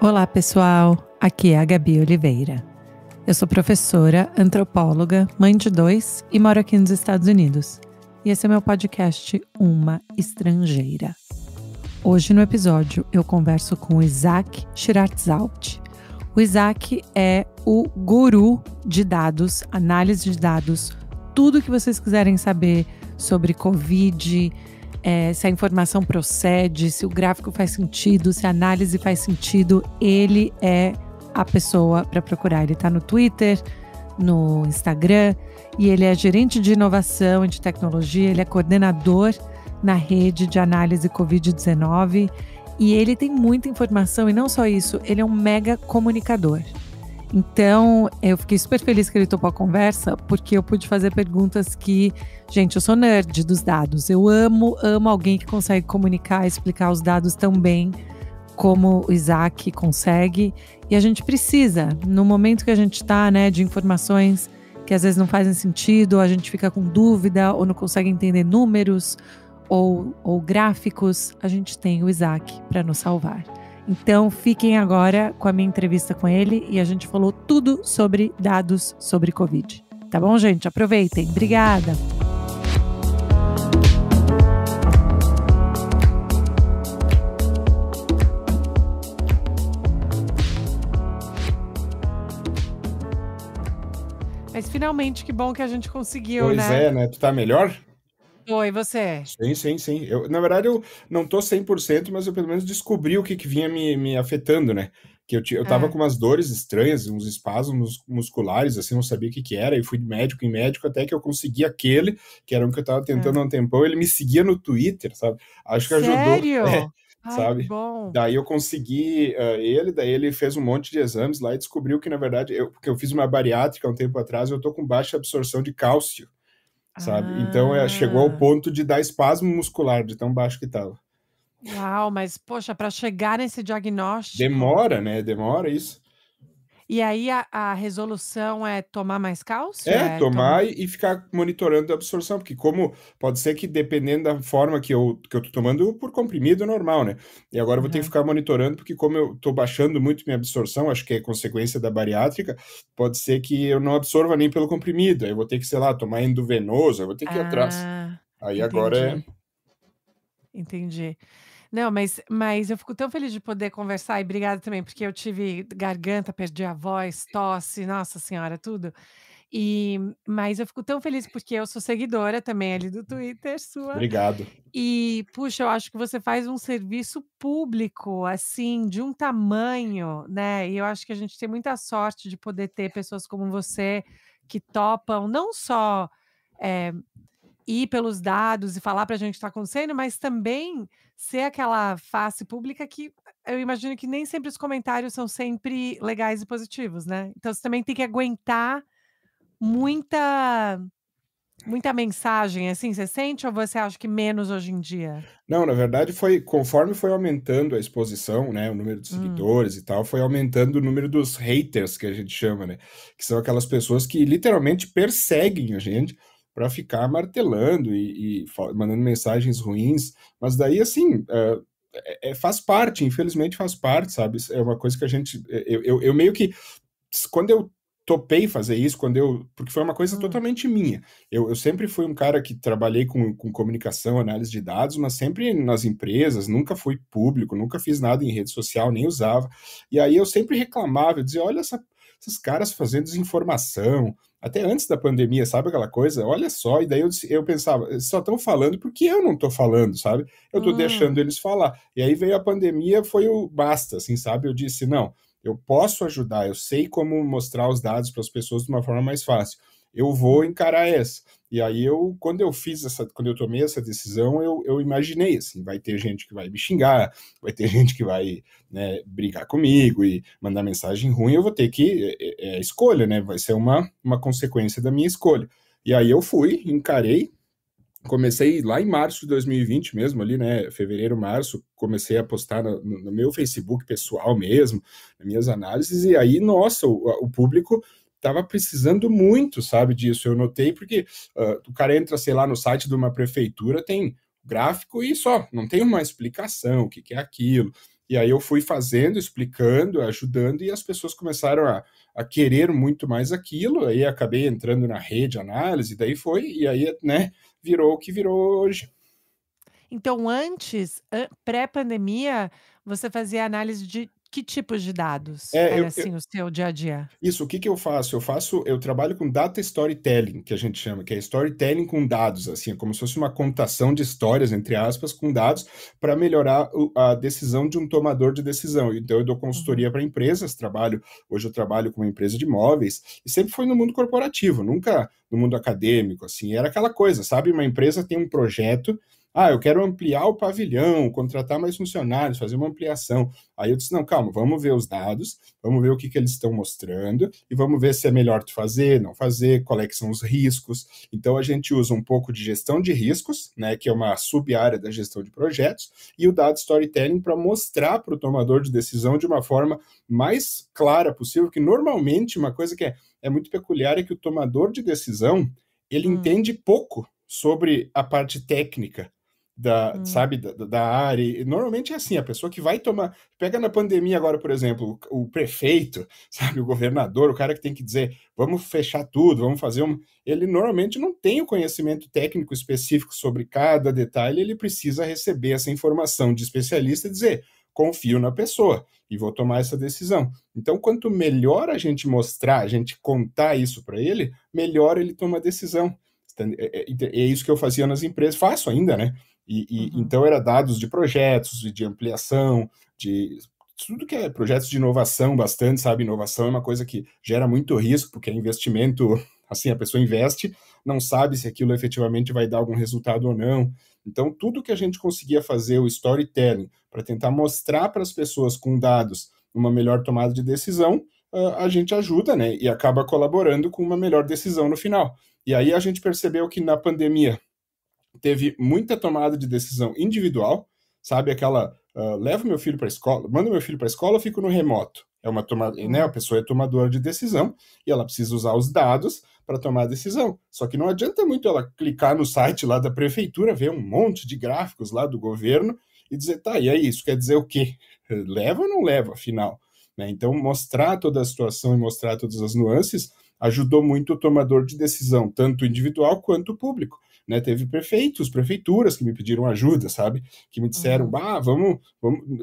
Olá, pessoal. Aqui é a Gabi Oliveira. Eu sou professora, antropóloga, mãe de 2 e moro aqui nos Estados Unidos. E esse é meu podcast Uma Estrangeira. Hoje no episódio eu converso com o Isaac Shiratzalt. O Isaac é o guru de dados, análise de dados, tudo que vocês quiserem saber sobre Covid, se a informação procede, se o gráfico faz sentido, se a análise faz sentido, ele é a pessoa para procurar. Ele está no Twitter, no Instagram, e ele é gerente de inovação e de tecnologia, ele é coordenador na rede de análise Covid-19, e ele tem muita informação, e não só isso, ele é um mega comunicador. Então, eu fiquei super feliz que ele topou a conversa, porque eu pude fazer perguntas que... Gente, eu sou nerd dos dados. Eu amo alguém que consegue comunicar, explicar os dados tão bem como o Isaac consegue. E a gente precisa, no momento que a gente está, né, de informações que às vezes não fazem sentido, ou a gente fica com dúvida, ou não consegue entender números ou gráficos, a gente tem o Isaac para nos salvar. Então, fiquem agora com a minha entrevista com ele e a gente falou tudo sobre dados sobre Covid. Tá bom, gente? Aproveitem. Obrigada! Mas finalmente, que bom que a gente conseguiu, Pois né? Pois é, né? Tu tá melhor? Oi, você? Sim. Na verdade, eu não tô 100%, mas eu pelo menos descobri o que vinha me afetando, né? Que eu tava com umas dores estranhas, uns espasmos musculares, assim, não sabia o que era, e fui de médico em médico até que eu consegui aquele, que era um que eu tava tentando há um tempão, ele me seguia no Twitter, sabe? Acho que ajudou. Sério? Ai, sabe? Que bom. Daí eu consegui daí ele fez um monte de exames lá e descobriu que, na verdade, porque eu fiz uma bariátrica há um tempo atrás, eu tô com baixa absorção de cálcio, sabe? Então chegou ao ponto de dar espasmo muscular, de tão baixo que tava. Uau, mas poxa, para chegar nesse diagnóstico... Demora, né? Demora isso. E aí a resolução é tomar mais cálcio? Tomar e ficar monitorando a absorção, porque como pode ser que dependendo da forma que eu tô tomando por comprimido normal, né? E agora eu vou ter que ficar monitorando, porque como eu tô baixando muito minha absorção, acho que é consequência da bariátrica, pode ser que eu não absorva nem pelo comprimido, aí eu vou ter que, sei lá, tomar endovenoso, eu vou ter que ir atrás. Aí entendi. agora Entendi. Não, mas eu fico tão feliz de poder conversar, e obrigada também, porque eu tive garganta, perdi a voz, tosse, nossa senhora, tudo. Mas eu fico tão feliz porque eu sou seguidora também ali do Twitter sua. Obrigado. E, puxa, eu acho que você faz um serviço público, assim, de um tamanho, né? E eu acho que a gente tem muita sorte de poder ter pessoas como você que topam não só ir pelos dados e falar para a gente o que está acontecendo, mas também ser aquela face pública que eu imagino que nem sempre os comentários são sempre legais e positivos, né? Então você também tem que aguentar muita mensagem, assim, você sente, ou você acha que menos hoje em dia? Não, na verdade conforme foi aumentando a exposição, né, o número de seguidores e tal, foi aumentando o número dos haters, que a gente chama, né, que são aquelas pessoas que literalmente perseguem a gente para ficar martelando e mandando mensagens ruins, mas daí, assim, faz parte, infelizmente faz parte, sabe, é uma coisa que a gente, eu meio que, quando eu topei fazer isso, porque foi uma coisa totalmente minha. Eu sempre fui um cara que trabalhei com comunicação, análise de dados, mas sempre nas empresas, nunca fui público, nunca fiz nada em rede social, nem usava. E aí eu sempre reclamava, eu dizia, olha esses caras fazendo desinformação, até antes da pandemia, sabe aquela coisa? Olha só, e daí eu pensava, eles só estão falando porque eu não estou falando, sabe? Eu estou deixando eles falar. E aí veio a pandemia, foi o basta, assim, sabe? Eu disse, não, eu posso ajudar, eu sei como mostrar os dados para as pessoas de uma forma mais fácil. Eu vou encarar essa. E aí quando eu tomei essa decisão, eu imaginei assim, vai ter gente que vai me xingar, vai ter gente que vai, né, brigar comigo e mandar mensagem ruim, eu vou ter que, escolha, né, vai ser uma consequência da minha escolha. E aí eu fui, encarei, comecei lá em março de 2020 mesmo, ali, né, fevereiro, março, comecei a postar no meu Facebook pessoal mesmo, nas minhas análises, e aí, nossa, o público estava precisando muito, sabe, disso. Eu notei porque o cara entra, sei lá, no site de uma prefeitura, tem gráfico e só, não tem uma explicação, o que é aquilo. E aí eu fui fazendo, explicando, ajudando, e as pessoas começaram a querer muito mais aquilo, aí acabei entrando na rede análise, daí foi, e aí, né, virou o que virou hoje. Então antes, pré-pandemia, você fazia análise de que tipos de dados? É, Era, assim, o seu dia a dia? Isso, o que que eu faço? Eu trabalho com data storytelling, que a gente chama, que é storytelling com dados, assim, é como se fosse uma contação de histórias, entre aspas, com dados, para melhorar a decisão de um tomador de decisão. Então, eu dou Uhum. consultoria para empresas, hoje eu trabalho com uma empresa de imóveis, e sempre foi no mundo corporativo, nunca no mundo acadêmico, assim, era aquela coisa, sabe? Uma empresa tem um projeto, eu quero ampliar o pavilhão, contratar mais funcionários, fazer uma ampliação. Aí eu disse, não, calma, vamos ver os dados, vamos ver o que eles estão mostrando e vamos ver se é melhor tu fazer, não fazer, qual é que são os riscos. Então a gente usa um pouco de gestão de riscos, né, que é uma sub-área da gestão de projetos, e o dado storytelling para mostrar para o tomador de decisão de uma forma mais clara possível, que normalmente uma coisa que é muito peculiar é que o tomador de decisão, ele Hum, entende pouco sobre a parte técnica hum, sabe, da área. E normalmente é assim, a pessoa que vai tomar. Pega na pandemia agora, por exemplo, o prefeito, sabe, o governador, o cara que tem que dizer, vamos fechar tudo, vamos fazer um. Ele normalmente não tem o conhecimento técnico específico sobre cada detalhe, ele precisa receber essa informação de especialista e dizer, confio na pessoa e vou tomar essa decisão. Então, quanto melhor a gente mostrar, a gente contar isso para ele, melhor ele toma a decisão. É isso que eu fazia nas empresas, faço ainda, né? uhum. Então era dados de projetos, de ampliação, de tudo que é projetos de inovação, bastante, sabe? Inovação é uma coisa que gera muito risco, porque é investimento, assim, a pessoa investe, não sabe se aquilo efetivamente vai dar algum resultado ou não. Então, tudo que a gente conseguia fazer, o storytelling, para tentar mostrar para as pessoas com dados uma melhor tomada de decisão, a gente ajuda, né? E acaba colaborando com uma melhor decisão no final. E aí a gente percebeu que na pandemia teve muita tomada de decisão individual, sabe? Aquela, levo meu filho para a escola, mando meu filho para a escola, eu fico no remoto. É uma tomada, né? A Hum. pessoa é tomadora de decisão e ela precisa usar os dados para tomar a decisão. Só que não adianta muito ela clicar no site lá da prefeitura, ver um monte de gráficos lá do governo e dizer, tá, e aí, isso quer dizer o quê? Leva ou não leva, afinal? Né? Então, mostrar toda a situação e mostrar todas as nuances ajudou muito o tomador de decisão, tanto individual quanto público. Né, teve prefeituras que me pediram ajuda, sabe? Que me disseram, Uhum. vamos,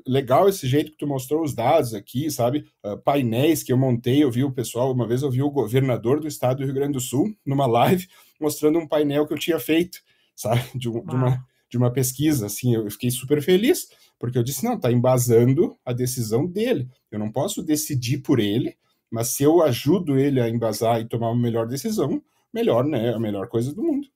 legal esse jeito que tu mostrou os dados aqui, sabe? Painéis que eu montei, eu vi o pessoal, uma vez eu vi o governador do estado do Rio Grande do Sul, numa live, mostrando um painel que eu tinha feito, sabe? Uau. De uma pesquisa, assim, eu fiquei super feliz, porque eu disse, não, tá embasando a decisão dele, eu não posso decidir por ele, mas se eu ajudo ele a embasar e tomar uma melhor decisão, melhor, né? A melhor coisa do mundo.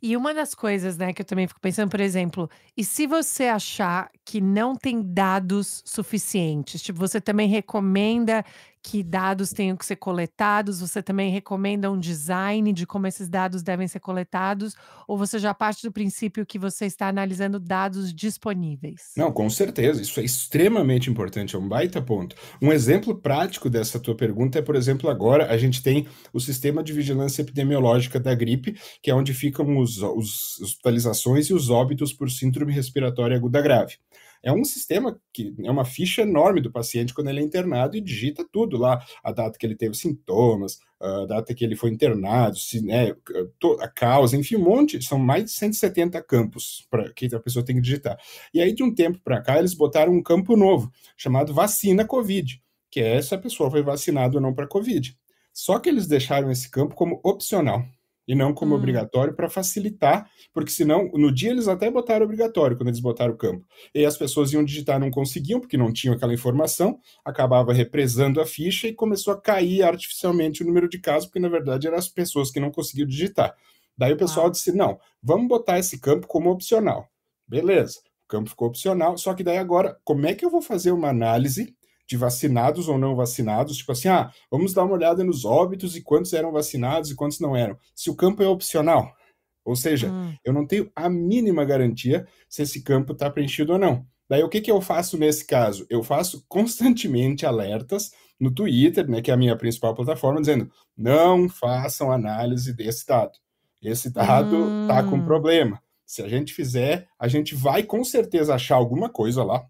E uma das coisas, né, que eu também fico pensando, por exemplo, e se você achar que não tem dados suficientes? Tipo, você também recomenda que dados tenham que ser coletados? Você também recomenda um design de como esses dados devem ser coletados? Ou você já parte do princípio que você está analisando dados disponíveis? Não, com certeza, isso é extremamente importante, é um baita ponto. Um exemplo prático dessa tua pergunta é, por exemplo, agora a gente tem o sistema de vigilância epidemiológica da gripe, que é onde ficam as hospitalizações e os óbitos por síndrome respiratória aguda grave. É um sistema que é uma ficha enorme do paciente quando ele é internado e digita tudo lá, a data que ele teve sintomas, a data que ele foi internado, se, né, a causa, enfim, um monte, são mais de 170 campos para que a pessoa tem que digitar. E aí, de um tempo para cá, eles botaram um campo novo, chamado vacina Covid, que é se a pessoa foi vacinada ou não para Covid. Só que eles deixaram esse campo como opcional e não como Hum, obrigatório para facilitar, porque senão, no dia eles até botaram obrigatório quando eles botaram o campo. E as pessoas iam digitar, não conseguiam, porque não tinham aquela informação, acabava represando a ficha e começou a cair artificialmente o número de casos, porque na verdade eram as pessoas que não conseguiam digitar. Daí o pessoal uau. disse: não, vamos botar esse campo como opcional. Beleza, o campo ficou opcional, só que daí agora, como é que eu vou fazer uma análise de vacinados ou não vacinados? Tipo assim, vamos dar uma olhada nos óbitos e quantos eram vacinados e quantos não eram. Se o campo é opcional, ou seja, Hum, eu não tenho a mínima garantia se esse campo está preenchido ou não. Daí o que, que eu faço nesse caso? Eu faço constantemente alertas no Twitter, né, que é a minha principal plataforma, dizendo: não façam análise desse dado. Esse dado está com hum. problema. Se a gente fizer, a gente vai com certeza achar alguma coisa lá.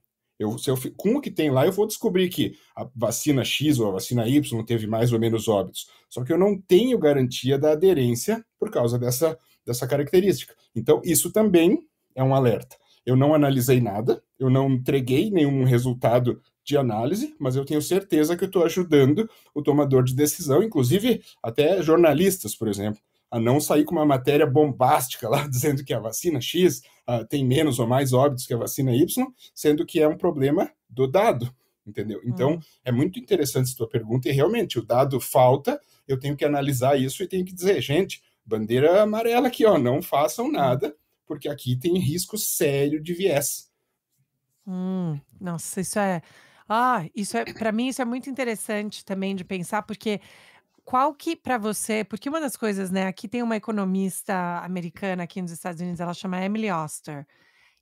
Com o que tem lá, eu vou descobrir que a vacina X ou a vacina Y teve mais ou menos óbitos. Só que eu não tenho garantia da aderência por causa dessa característica. Então, isso também é um alerta. Eu não analisei nada, eu não entreguei nenhum resultado de análise, mas eu tenho certeza que eu estou ajudando o tomador de decisão, inclusive até jornalistas, por exemplo, a não sair com uma matéria bombástica lá dizendo que a vacina X tem menos ou mais óbitos que a vacina Y, sendo que é um problema do dado, entendeu? Então, é muito interessante essa tua pergunta e realmente o dado falta, eu tenho que analisar isso e tenho que dizer, gente, bandeira amarela aqui, ó, não façam nada, porque aqui tem risco sério de viés. Nossa, para mim isso é muito interessante também de pensar, porque qual que para você, porque uma das coisas, né, aqui tem uma economista americana aqui nos Estados Unidos, ela chama Emily Oster,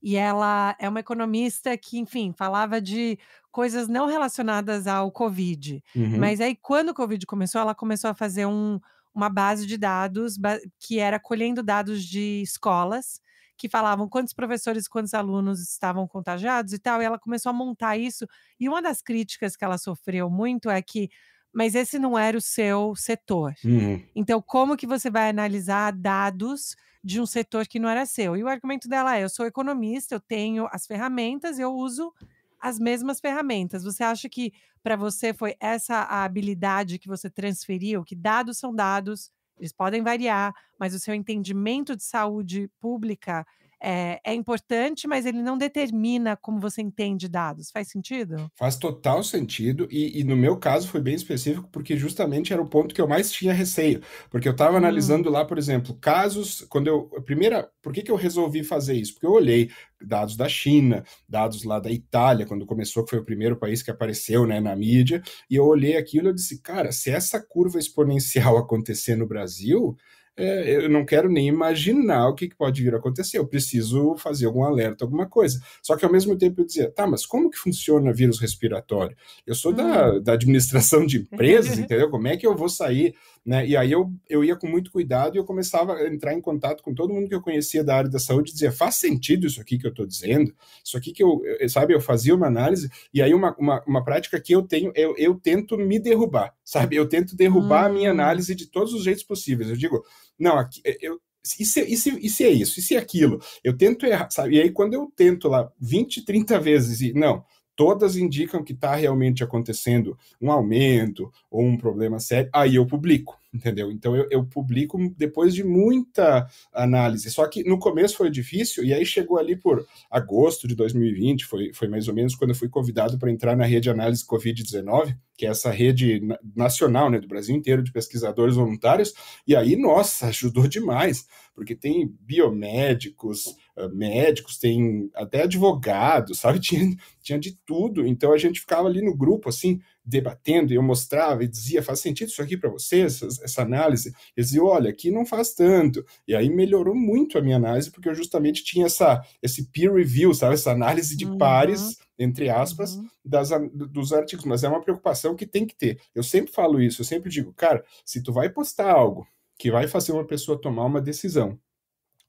e ela é uma economista que, enfim, falava de coisas não relacionadas ao Covid. Uhum. Mas aí, quando o Covid começou, ela começou a fazer uma base de dados que era colhendo dados de escolas, que falavam quantos professores, quantos alunos estavam contagiados e tal, e ela começou a montar isso. E uma das críticas que ela sofreu muito é que, mas esse não era o seu setor. Uhum. Então, como que você vai analisar dados de um setor que não era seu? E o argumento dela é: eu sou economista, eu tenho as ferramentas, eu uso as mesmas ferramentas. Você acha que para você foi essa a habilidade que você transferiu? Que dados são dados, eles podem variar, mas o seu entendimento de saúde pública é importante, mas ele não determina como você entende dados. Faz sentido? Faz total sentido, e no meu caso foi bem específico, porque justamente era o ponto que eu mais tinha receio, porque eu estava analisando lá, por exemplo, casos, por que eu resolvi fazer isso? Porque eu olhei dados da China, dados lá da Itália, quando começou, que foi o primeiro país que apareceu, né, na mídia, e eu olhei aquilo e disse, cara, se essa curva exponencial acontecer no Brasil, eu não quero nem imaginar o que pode vir a acontecer, eu preciso fazer algum alerta, alguma coisa. Só que ao mesmo tempo eu dizia, tá, mas como que funciona vírus respiratório? Eu sou da administração de empresas, entendeu? Como é que eu vou sair? Né? E aí eu ia com muito cuidado e eu começava a entrar em contato com todo mundo que eu conhecia da área da saúde e dizia, faz sentido isso aqui que eu estou dizendo? Isso aqui que eu fazia uma análise, e aí uma prática que eu tenho, eu tento me derrubar, sabe? Eu tento derrubar a minha análise de todos os jeitos possíveis. Eu digo, não, aqui, e se é isso, e se é aquilo? Eu tento errar, sabe? E aí, quando eu tento lá 20, 30 vezes e não, todas indicam que está realmente acontecendo um aumento ou um problema sério, aí eu publico, entendeu? Então eu publico depois de muita análise. Só que no começo foi difícil, e aí chegou ali por agosto de 2020, foi mais ou menos quando eu fui convidado para entrar na rede análise Covid-19, que é essa rede nacional, né, do Brasil inteiro, de pesquisadores voluntários, e aí, nossa, ajudou demais, porque tem biomédicos, médicos, tem até advogados, sabe? Tinha de tudo, então a gente ficava ali no grupo, assim, debatendo, e eu mostrava e dizia, faz sentido isso aqui para vocês, essa análise? Eles diziam, olha, aqui não faz tanto, e aí melhorou muito a minha análise, porque eu justamente tinha esse peer review, sabe? Essa análise de pares, entre aspas, dos artigos, mas é uma preocupação que tem que ter. Eu sempre falo isso, eu sempre digo, cara, se tu vai postar algo que vai fazer uma pessoa tomar uma decisão,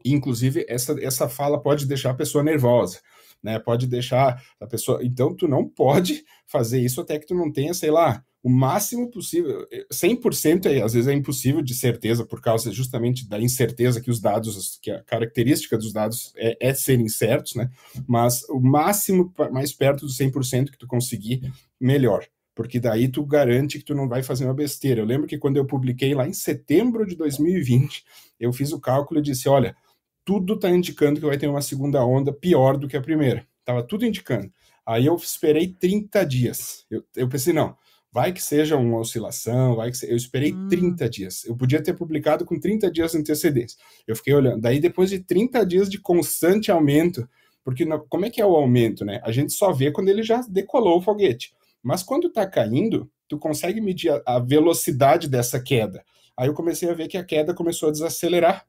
e, inclusive, essa fala pode deixar a pessoa nervosa, né? Pode deixar a pessoa... Então, tu não pode fazer isso até que tu não tenha, sei lá, o máximo possível. 100% às vezes é impossível de certeza, por causa justamente da incerteza que os dados, que a característica dos dados é serem certos, né? Mas o máximo, mais perto do 100% que tu conseguir, melhor. Porque daí tu garante que tu não vai fazer uma besteira. Eu lembro que quando eu publiquei lá em setembro de 2020, eu fiz o cálculo e disse, olha, tudo está indicando que vai ter uma segunda onda pior do que a primeira. Estava tudo indicando. Aí eu esperei 30 dias. Eu pensei, não, vai que seja uma oscilação, eu esperei 30 dias. Eu podia ter publicado com 30 dias de antecedência. Eu fiquei olhando. Daí, depois de 30 dias de constante aumento, porque como é que é o aumento, né? A gente só vê quando ele já decolou o foguete. Mas quando está caindo, tu consegue medir a velocidade dessa queda. Aí eu comecei a ver que a queda começou a desacelerar.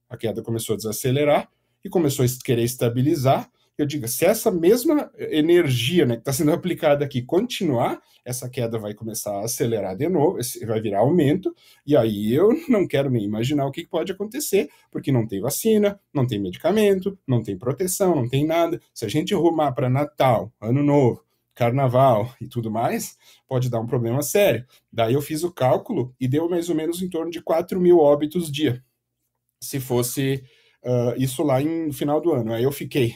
A queda começou a desacelerar e começou a querer estabilizar. eu diga, se essa mesma energia, né, que está sendo aplicada aqui continuar, essa queda vai começar a acelerar de novo, vai virar aumento, e aí eu não quero nem imaginar o que pode acontecer, porque não tem vacina, não tem medicamento, não tem proteção, não tem nada. Se a gente rumar para Natal, Ano Novo, Carnaval e tudo mais, pode dar um problema sério. Daí eu fiz o cálculo e deu mais ou menos em torno de 4.000 óbitos dia, se fosse isso lá em final do ano. Aí eu fiquei,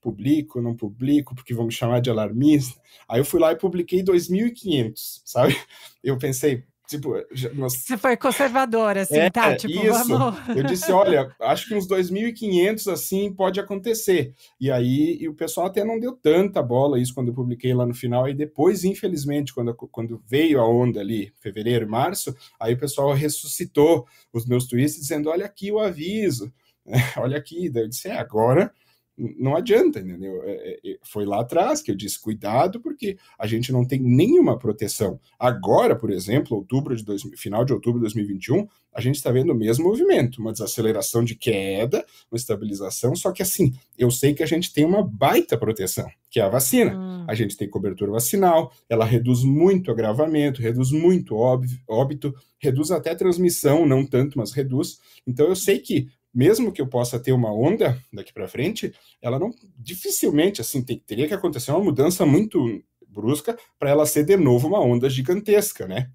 publico, não publico, porque vão me chamar de alarmista. Aí eu fui lá e publiquei 2.500, sabe? Eu pensei, tipo... Você foi conservador, assim, tá? Tipo, isso. vamos... Eu disse, olha, acho que uns 2.500, assim, pode acontecer. E aí, o pessoal até não deu tanta bola isso quando eu publiquei lá no final. Aí depois, infelizmente, quando veio a onda ali, fevereiro e março, aí o pessoal ressuscitou os meus tweets dizendo, olha aqui o aviso, olha aqui. Daí eu disse, agora... não adianta, entendeu? Foi lá atrás que eu disse, cuidado, porque a gente não tem nenhuma proteção. Agora, por exemplo, final de outubro de 2021, a gente está vendo o mesmo movimento, uma desaceleração de queda, uma estabilização, só que assim, eu sei que a gente tem uma baita proteção, que é a vacina. A gente tem cobertura vacinal, ela reduz muito agravamento, reduz muito óbito, reduz até transmissão, não tanto, mas reduz. Então eu sei que mesmo que eu possa ter uma onda daqui para frente, ela não, dificilmente, assim, teria que acontecer uma mudança muito brusca para ela ser de novo uma onda gigantesca, né?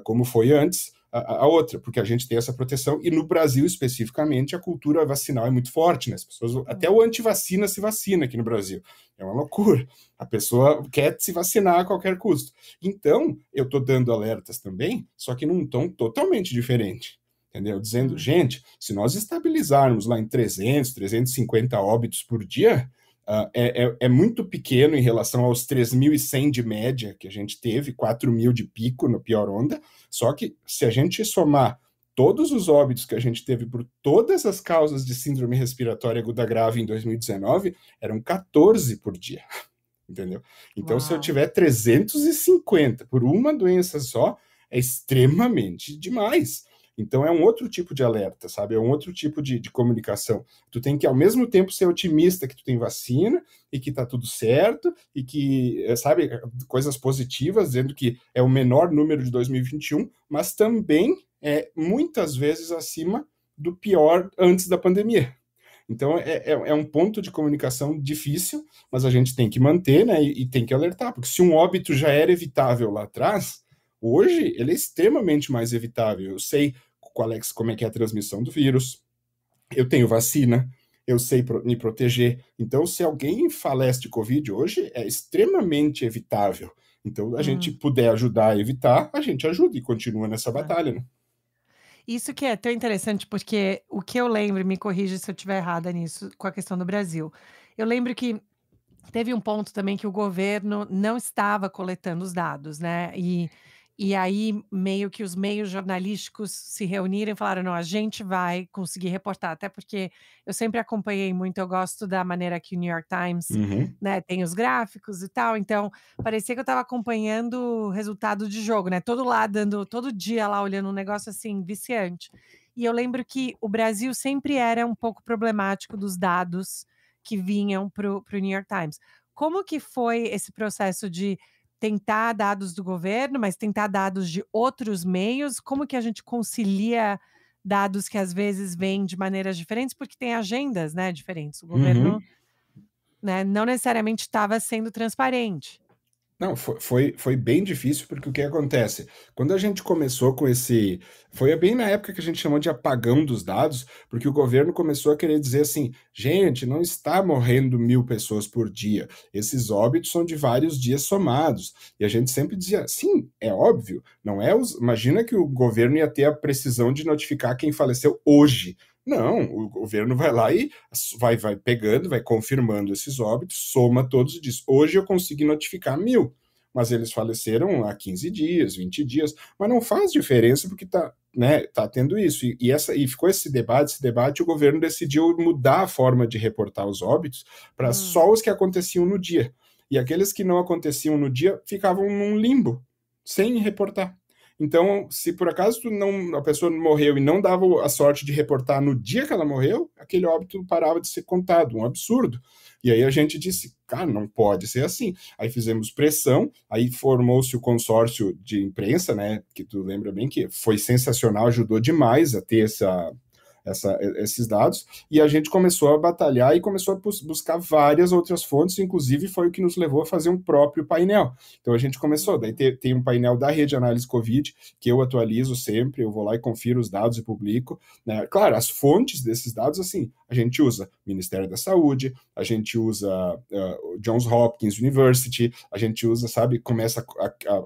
Como foi antes a outra, porque a gente tem essa proteção, e no Brasil, especificamente, a cultura vacinal é muito forte, né? As pessoas, até o antivacina se vacina aqui no Brasil. É uma loucura. A pessoa quer se vacinar a qualquer custo. Então, eu estou dando alertas também, só que num tom totalmente diferente. Entendeu? Dizendo, gente, se nós estabilizarmos lá em 300, 350 óbitos por dia, é muito pequeno em relação aos 3.100 de média que a gente teve, 4.000 de pico na pior onda, só que se a gente somar todos os óbitos que a gente teve por todas as causas de síndrome respiratória aguda grave em 2019, eram 14 por dia, entendeu? Então, se eu tiver 350 por uma doença só, é extremamente demais. Então é um outro tipo de alerta, sabe? É um outro tipo de comunicação. Tu tem que, ao mesmo tempo, ser otimista que tu tem vacina e que tá tudo certo e que, sabe, coisas positivas, dizendo que é o menor número de 2021, mas também é muitas vezes acima do pior antes da pandemia. Então é um ponto de comunicação difícil, mas a gente tem que manter, né? E tem que alertar, porque se um óbito já era evitável lá atrás, hoje ele é extremamente mais evitável. Eu sei como é que é a transmissão do vírus, eu tenho vacina, eu sei me proteger. Então, se alguém falece de Covid hoje, é extremamente evitável. Então, a gente puder ajudar a evitar, a gente ajuda e continua nessa batalha, né? Isso que é tão interessante, porque o que eu lembro, me corrija se eu estiver errada nisso, com a questão do Brasil. Eu lembro que teve um ponto também que o governo não estava coletando os dados, né? E aí, meio que os meios jornalísticos se reuniram e falaram: não, a gente vai conseguir reportar. Até porque eu sempre acompanhei muito, eu gosto da maneira que o New York Times, né, tem os gráficos e tal. Então, parecia que eu estava acompanhando o resultado de jogo, né? Todo dia lá olhando um negócio assim, viciante. E eu lembro que o Brasil sempre era um pouco problemático dos dados que vinham para o New York Times. Como que foi esse processo de tentar dados do governo, mas tentar dados de outros meios? Como que a gente concilia dados que às vezes vêm de maneiras diferentes, porque tem agendas, né, diferentes. O governo, né, não necessariamente estava sendo transparente. Não, foi bem difícil, porque o que acontece? Quando a gente começou com esse... Foi bem na época que a gente chamou de apagão dos dados, porque o governo começou a querer dizer assim, gente, não está morrendo 1.000 pessoas por dia, esses óbitos são de vários dias somados. E a gente sempre dizia, sim, é óbvio, não é imagina que o governo ia ter a precisão de notificar quem faleceu hoje. Não, o governo vai lá e vai pegando, vai confirmando esses óbitos, soma todos e diz, hoje eu consegui notificar 1.000, mas eles faleceram há 15 dias, 20 dias, mas não faz diferença porque tá tendo isso. E ficou esse debate, o governo decidiu mudar a forma de reportar os óbitos para só os que aconteciam no dia. E aqueles que não aconteciam no dia ficavam num limbo, sem reportar. Então, se por acaso a pessoa morreu e não dava a sorte de reportar no dia que ela morreu, aquele óbito parava de ser contado, um absurdo. E aí a gente disse, cara, não pode ser assim. Aí fizemos pressão, aí formou-se o consórcio de imprensa, né, que tu lembra bem que foi sensacional, ajudou demais a ter esses dados, e a gente começou a batalhar e começou a buscar várias outras fontes, inclusive foi o que nos levou a fazer um próprio painel. Então a gente começou, daí tem um painel da Rede Análise Covid, que eu atualizo sempre, eu vou lá e confiro os dados e publico, né? Claro, as fontes desses dados, assim, a gente usa Ministério da Saúde, a gente usa Johns Hopkins University, a gente usa, sabe, começa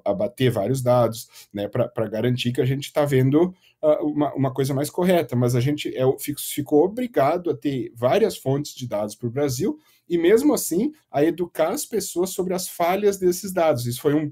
a bater vários dados, né, para garantir que a gente está vendo uma coisa mais correta, mas a gente ficou obrigado a ter várias fontes de dados para o Brasil e, mesmo assim, a educar as pessoas sobre as falhas desses dados. Isso foi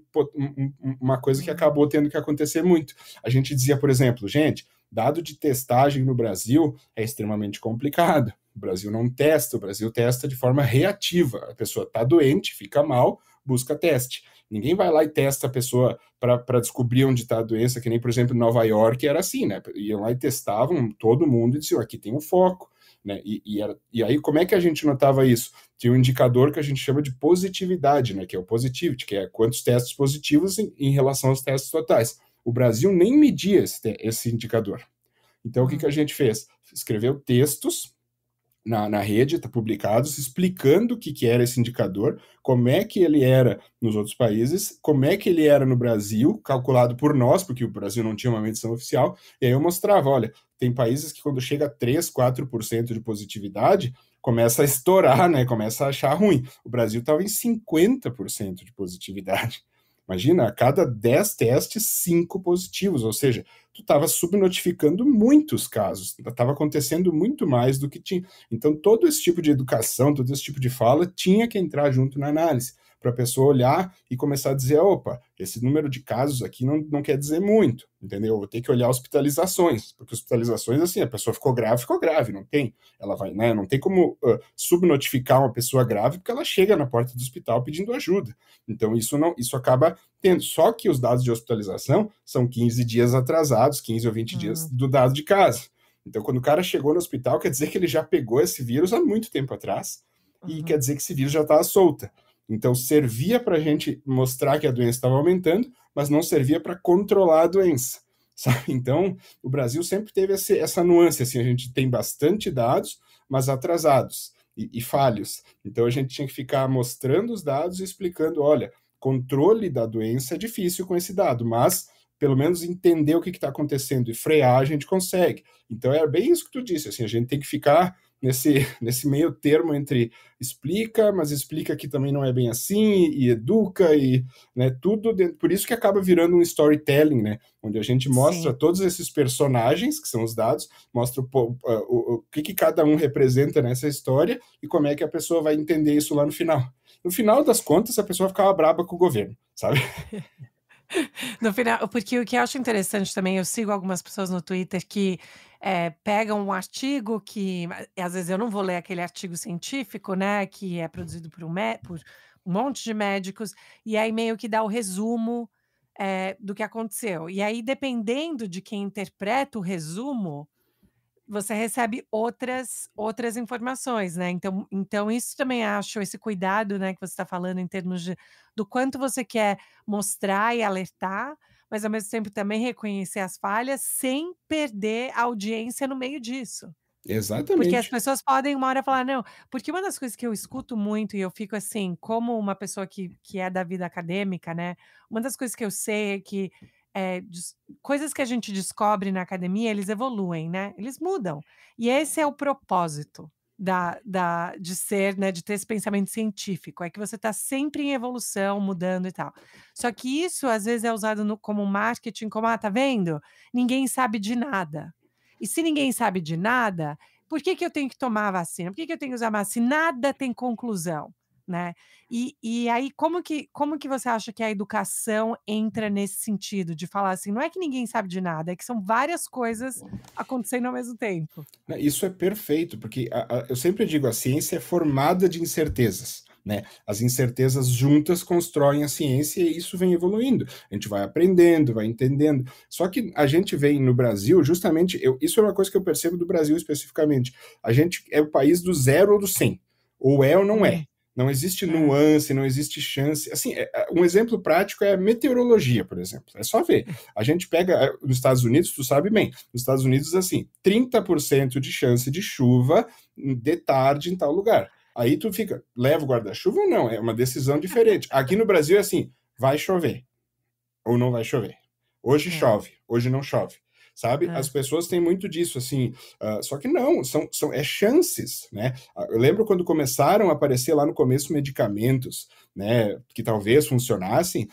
uma coisa que acabou tendo que acontecer muito. A gente dizia, por exemplo, gente, dado de testagem no Brasil é extremamente complicado. O Brasil não testa, o Brasil testa de forma reativa. A pessoa está doente, fica mal, busca teste. Ninguém vai lá e testa a pessoa para descobrir onde está a doença, que nem, por exemplo, em Nova York era assim, né? Iam lá e testavam todo mundo e diziam, aqui tem um foco, né? E aí, como é que a gente notava isso? Tinha um indicador que a gente chama de positividade, né? Que é o positivity, que é quantos testes positivos em relação aos testes totais. O Brasil nem media esse indicador. Então, o que a gente fez? Escreveu textos na rede, publicados, explicando o que era esse indicador, como é que ele era nos outros países, como é que ele era no Brasil, calculado por nós, porque o Brasil não tinha uma medição oficial, e aí eu mostrava, olha, tem países que quando chega a 3, 4% de positividade, começa a estourar, né, começa a achar ruim. O Brasil estava em 50% de positividade. Imagina, a cada 10 testes, 5 positivos, ou seja, tu estava subnotificando muitos casos, estava acontecendo muito mais do que tinha. Então, todo esse tipo de educação, todo esse tipo de fala tinha que entrar junto na análise, para a pessoa olhar e começar a dizer, opa, esse número de casos aqui não quer dizer muito, entendeu? Eu vou ter que olhar hospitalizações, porque hospitalizações, assim, a pessoa ficou grave, não tem, ela vai, né, não tem como subnotificar uma pessoa grave, porque ela chega na porta do hospital pedindo ajuda. Então, isso acaba tendo, só que os dados de hospitalização são 15 dias atrasados, 15 ou 20 dias do dado de casa. Então, quando o cara chegou no hospital, quer dizer que ele já pegou esse vírus há muito tempo atrás, e quer dizer que esse vírus já estava solta. Então, servia para a gente mostrar que a doença estava aumentando, mas não servia para controlar a doença, sabe? Então, o Brasil sempre teve essa nuance, assim, a gente tem bastante dados, mas atrasados e falhos. Então, a gente tinha que ficar mostrando os dados e explicando, olha, controle da doença é difícil com esse dado, mas pelo menos entender o que está acontecendo e frear a gente consegue. Então, é bem isso que tu disse, assim, a gente tem que ficar nesse meio termo entre explica, mas explica que também não é bem assim, e educa, e né, tudo dentro. Por isso que acaba virando um storytelling, né? Onde a gente mostra todos esses personagens, que são os dados, mostra o que cada um representa nessa história e como é que a pessoa vai entender isso lá no final. No final das contas, a pessoa ficava braba com o governo, sabe? No final, porque o que eu acho interessante também, eu sigo algumas pessoas no Twitter que pegam um artigo que, às vezes eu não vou ler aquele artigo científico, né, que é produzido por por um monte de médicos, e aí meio que dá o resumo do que aconteceu. E aí, dependendo de quem interpreta o resumo, você recebe outras informações, né, então isso também acho, esse cuidado, né, que você está falando em termos do quanto você quer mostrar e alertar, mas ao mesmo tempo também reconhecer as falhas, sem perder a audiência no meio disso. Porque as Exatamente. pessoas podem uma hora falar: "Não", porque uma das coisas que eu escuto muito e eu fico assim, como uma pessoa que é da vida acadêmica, né, uma das coisas que eu sei é que, coisas que a gente descobre na academia, eles evoluem, né, eles mudam. E esse é o propósito de ser, né, de ter esse pensamento científico, é que você está sempre em evolução, mudando e tal. Só que isso, às vezes, é usado como marketing, como: "Ah, tá vendo? Ninguém sabe de nada". E se ninguém sabe de nada, por que eu tenho que tomar a vacina? Por que eu tenho que usar máscara? Se nada tem conclusão, né. E aí como que você acha que a educação entra nesse sentido de falar assim, não é que ninguém sabe de nada, é que são várias coisas acontecendo ao mesmo tempo? Isso é perfeito, porque eu sempre digo, a ciência é formada de incertezas. né? As incertezas juntas constroem a ciência e isso vem evoluindo. A gente vai aprendendo, vai entendendo. Só que a gente vem no Brasil, justamente, isso é uma coisa que eu percebo do Brasil especificamente. A gente é o país do 0 ou do 100. Ou é ou não é. Não existe nuance, não existe chance. Assim, um exemplo prático é a meteorologia, por exemplo. É só ver. A gente pega nos Estados Unidos, tu sabe bem, nos Estados Unidos, assim, 30% de chance de chuva de tarde em tal lugar. Aí tu fica, leva o guarda-chuva ou não? É uma decisão diferente. Aqui no Brasil é assim, vai chover ou não vai chover. Hoje chove, hoje não chove. Sabe? As pessoas têm muito disso, assim, só que não, são chances, né? Eu lembro quando começaram a aparecer lá no começo medicamentos, né, que talvez funcionassem,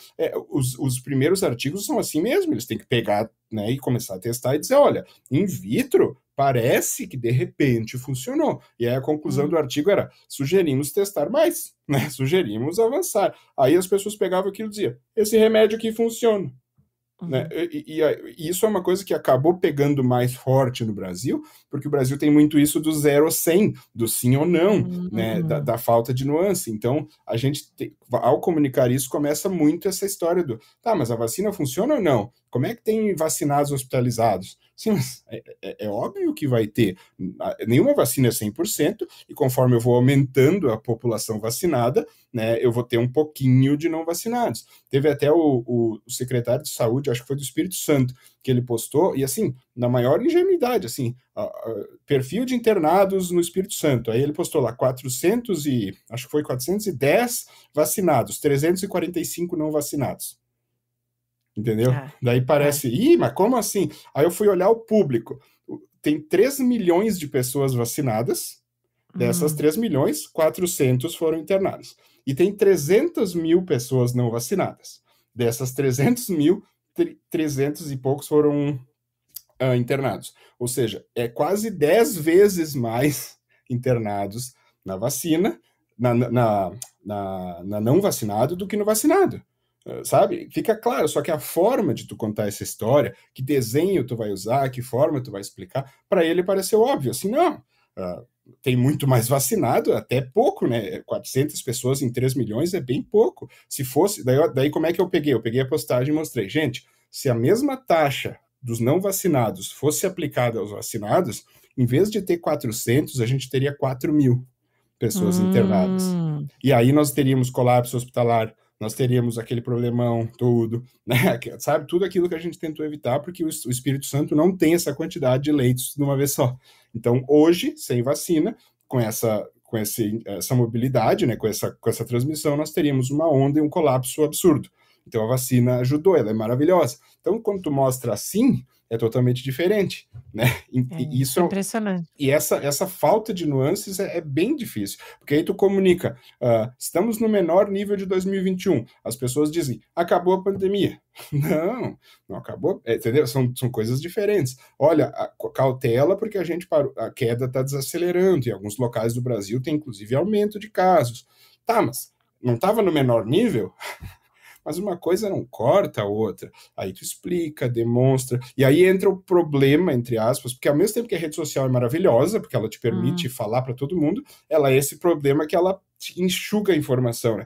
os primeiros artigos são assim mesmo, eles têm que pegar, né, e começar a testar e dizer, olha, in vitro, parece que de repente funcionou. E aí a conclusão do artigo era, sugerimos testar mais, né? Sugerimos avançar. Aí as pessoas pegavam aquilo e diziam, esse remédio aqui funciona. Né? E isso é uma coisa que acabou pegando mais forte no Brasil, porque o Brasil tem muito isso do 0 ao 100, do sim ou não, né? Da falta de nuance. Então, a gente, ao comunicar isso, começa muito essa história do, tá, mas a vacina funciona ou não? Como é que tem vacinados hospitalizados? Sim, mas é óbvio que vai ter. Nenhuma vacina é 100%, e conforme eu vou aumentando a população vacinada, né, eu vou ter um pouquinho de não vacinados. Teve até o secretário de saúde, acho que foi do Espírito Santo, que ele postou, e assim, na maior ingenuidade, assim, perfil de internados no Espírito Santo, aí ele postou lá 410 vacinados, 345 não vacinados. Entendeu? Daí parece, mas como assim? Aí eu fui olhar o público. Tem 3 milhões de pessoas vacinadas, dessas 3 milhões, 400 foram internados. E tem 300 mil pessoas não vacinadas. Dessas 300 mil, 300 e poucos foram internados. Ou seja, é quase 10 vezes mais internados na vacina, na não vacinado, do que no vacinado. Sabe? Fica claro, só que a forma de tu contar essa história, que desenho tu vai usar, que forma tu vai explicar, para ele pareceu óbvio, assim, não, tem muito mais vacinado, até pouco, né, 400 pessoas em 3 milhões é bem pouco, se fosse, daí como é que eu peguei? Eu peguei a postagem e mostrei, gente, se a mesma taxa dos não vacinados fosse aplicada aos vacinados, em vez de ter 400, a gente teria 4 mil pessoas internadas, e aí nós teríamos colapso hospitalar, nós teríamos aquele problemão todo, né? Sabe? Tudo aquilo que a gente tentou evitar, porque o Espírito Santo não tem essa quantidade de leitos de uma vez só. Então, hoje, sem vacina, com essa mobilidade, né? com essa transmissão, nós teríamos uma onda e um colapso absurdo. Então, a vacina ajudou, ela é maravilhosa. Então, quando tu mostra assim, é totalmente diferente, né? Isso é impressionante. E essa falta de nuances é bem difícil, porque aí tu comunica, estamos no menor nível de 2021, as pessoas dizem, acabou a pandemia. Não acabou, entendeu? São coisas diferentes. Olha, cautela, porque a queda está desacelerando, e alguns locais do Brasil tem inclusive aumento de casos. Tá, mas não estava no menor nível? Mas uma coisa não corta a outra. Aí tu explica, demonstra, e aí entra o problema, entre aspas, porque ao mesmo tempo que a rede social é maravilhosa, porque ela te permite falar para todo mundo, ela é esse problema que ela enxuga a informação, né?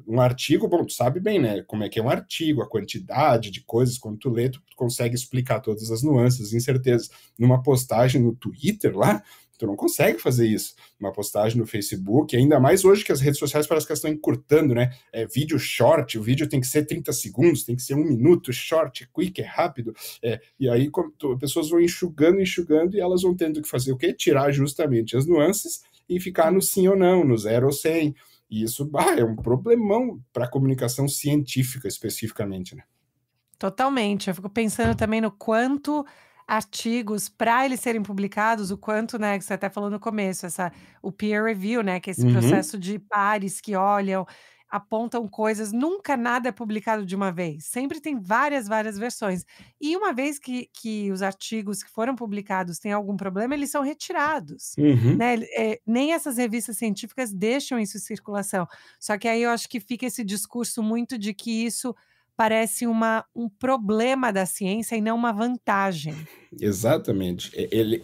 Um artigo, bom, tu sabe bem, né, como é que é um artigo, a quantidade de coisas, quando tu lê, tu consegue explicar todas as nuances, incertezas. Numa postagem no Twitter lá, tu não consegue fazer isso. Uma postagem no Facebook, ainda mais hoje que as redes sociais parece que elas estão encurtando, né? Vídeo short, o vídeo tem que ser 30 segundos, tem que ser 1 minuto, short, quick, é rápido. E aí as pessoas vão enxugando, e elas vão tendo que fazer o quê? Tirar justamente as nuances e ficar no sim ou não, no 0 ou 100. E isso é um problemão para a comunicação científica, especificamente, né? Totalmente. Eu fico pensando também no quanto artigos, para eles serem publicados, o quanto, né, que você até falou no começo, o peer review, né, que é esse processo de pares que olham, apontam coisas, nunca nada é publicado de uma vez, sempre tem várias versões. E uma vez que os artigos que foram publicados têm algum problema, eles são retirados, né, nem essas revistas científicas deixam isso em circulação. Só que aí eu acho que fica esse discurso muito de que isso parece um problema da ciência e não uma vantagem. Exatamente.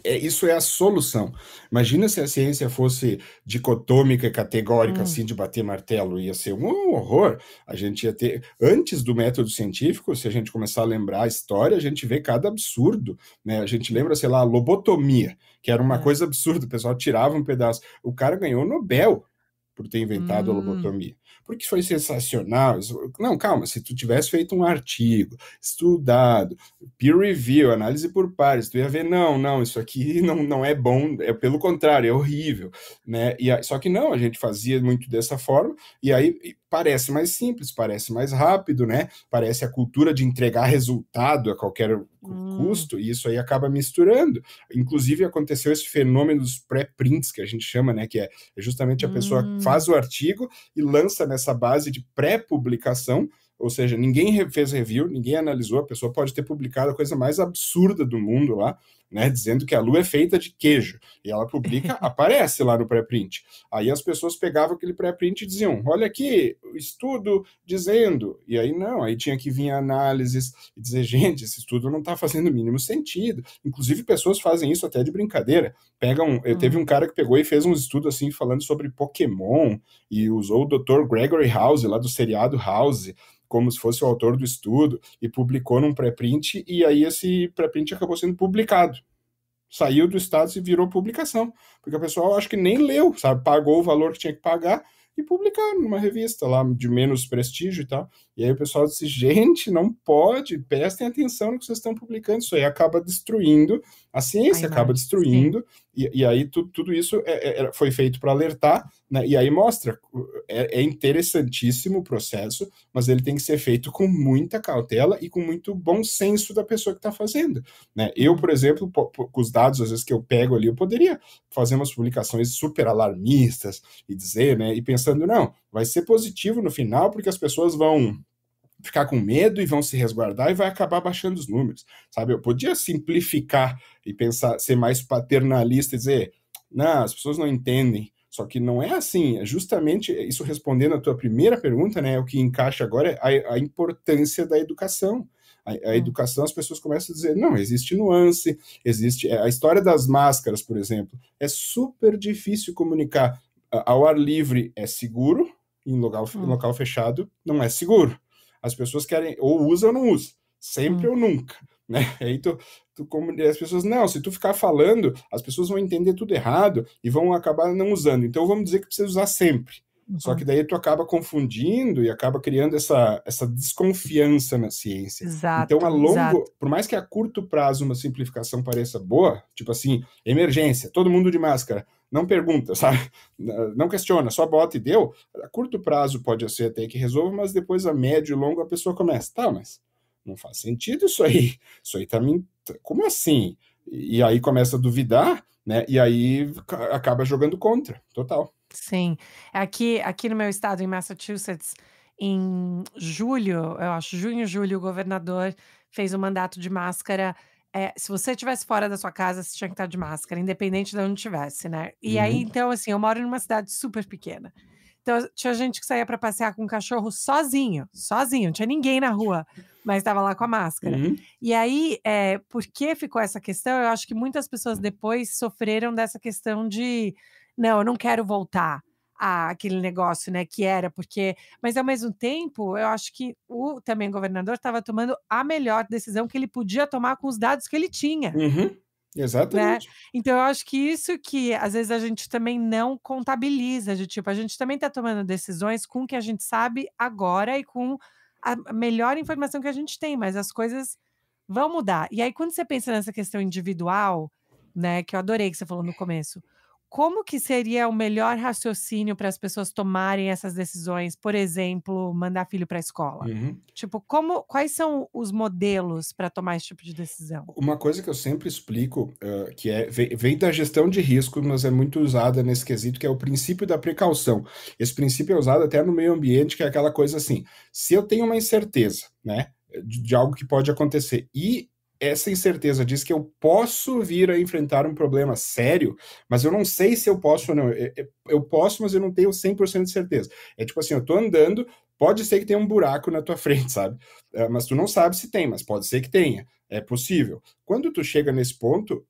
Isso é a solução. Imagina se a ciência fosse dicotômica e categórica, assim, de bater martelo. Ia ser um horror. A gente ia ter... Antes do método científico, se a gente começar a lembrar a história, a gente vê cada absurdo, né? A gente lembra, sei lá, a lobotomia, que era uma coisa absurda. O pessoal tirava um pedaço. O cara ganhou o Nobel por ter inventado a lobotomia. Porque foi sensacional. Não, calma, se tu tivesse feito um artigo, estudado, peer review, análise por pares, tu ia ver, não, isso aqui não é bom, é pelo contrário, é horrível, né? Só que não, a gente fazia muito dessa forma, e aí parece mais simples, parece mais rápido, né? Parece a cultura de entregar resultado a qualquer custo, e isso aí acaba misturando. Inclusive, aconteceu esse fenômeno dos pré-prints, que a gente chama, né? Que é justamente a pessoa faz o artigo e lança nessa base de pré-publicação, ou seja, ninguém fez review, ninguém analisou, a pessoa pode ter publicado a coisa mais absurda do mundo lá, né, dizendo que a Lua é feita de queijo, e ela publica, aparece lá no pré-print. Aí as pessoas pegavam aquele pré-print e diziam, olha aqui, o estudo dizendo, e aí não, aí tinha que vir análises e dizer, gente, esse estudo não está fazendo o mínimo sentido. Inclusive pessoas fazem isso até de brincadeira. Teve um cara que pegou e fez um estudo assim, falando sobre Pokémon, e usou o Dr. Gregory House, lá do seriado House, como se fosse o autor do estudo, e publicou num pré-print, e aí esse pré-print acabou sendo publicado. Saiu do status e virou publicação, porque o pessoal acho que nem leu, sabe? Pagou o valor que tinha que pagar e publicaram numa revista lá de menos prestígio e tal. E aí o pessoal disse, gente, não pode, prestem atenção no que vocês estão publicando, isso aí acaba destruindo a ciência, acaba destruindo, e aí tudo isso foi feito para alertar, né? E aí mostra, é interessantíssimo o processo, mas ele tem que ser feito com muita cautela e com muito bom senso da pessoa que está fazendo, né? Eu, por exemplo, com os dados às vezes que eu pego ali, eu poderia fazer umas publicações super alarmistas e dizer, né, e pensando, não, vai ser positivo no final porque as pessoas vão ficar com medo e vão se resguardar e vai acabar baixando os números, sabe? Eu podia simplificar e pensar, ser mais paternalista e dizer, não, as pessoas não entendem, só que não é assim, é justamente isso respondendo a tua primeira pergunta, né, o que encaixa agora é a importância da educação. A educação, as pessoas começam a dizer, não, existe nuance, existe... A história das máscaras, por exemplo, é super difícil comunicar. Ao ar livre é seguro, em local fechado não é seguro. As pessoas querem, ou usa ou não usa, sempre ou nunca, né? Aí as pessoas, não, se tu ficar falando, as pessoas vão entender tudo errado e vão acabar não usando. Então vamos dizer que precisa usar sempre. Só que daí tu acaba confundindo e acaba criando essa desconfiança na ciência. Exato, então, por mais que a curto prazo uma simplificação pareça boa, tipo assim, emergência, todo mundo de máscara, não pergunta, sabe? Não questiona, só bota e deu. A curto prazo pode ser até que resolva, mas depois a médio e longo a pessoa começa, tá, mas não faz sentido isso aí tá como assim? E aí começa a duvidar, né? E aí acaba jogando contra, total. Sim. Aqui no meu estado, em Massachusetts, em julho, eu acho, junho, julho, o governador fez um mandato de máscara. Se você estivesse fora da sua casa, você tinha que estar de máscara, independente de onde estivesse, né? E aí, então, assim, eu moro numa cidade super pequena. Então, tinha gente que saía para passear com o cachorro sozinho, não tinha ninguém na rua, mas estava lá com a máscara. E aí, por que ficou essa questão? Eu acho que muitas pessoas depois sofreram dessa questão de, não, eu não quero voltar àquele negócio, né, que era, porque... Mas, ao mesmo tempo, eu acho que também o governador estava tomando a melhor decisão que ele podia tomar com os dados que ele tinha. Né? Exatamente. Então eu acho que isso que às vezes a gente também não contabiliza, de tipo, a gente também está tomando decisões com o que a gente sabe agora e com a melhor informação que a gente tem, mas as coisas vão mudar. E aí, quando você pensa nessa questão individual, né, que eu adorei que você falou no começo, como que seria o melhor raciocínio para as pessoas tomarem essas decisões? Por exemplo, mandar filho para a escola. Tipo, quais são os modelos para tomar esse tipo de decisão? Uma coisa que eu sempre explico, que vem da gestão de risco, mas é muito usada nesse quesito, que é o princípio da precaução. Esse princípio é usado até no meio ambiente, que é aquela coisa assim, se eu tenho uma incerteza, né, de algo que pode acontecer, e essa incerteza diz que eu posso vir a enfrentar um problema sério, mas eu não sei se eu posso ou não. Eu posso, mas eu não tenho 100% de certeza. É tipo assim, eu tô andando, Pode ser que tenha um buraco na tua frente, sabe? Mas tu não sabe se tem, mas pode ser que tenha. É possível. Quando tu chega nesse ponto,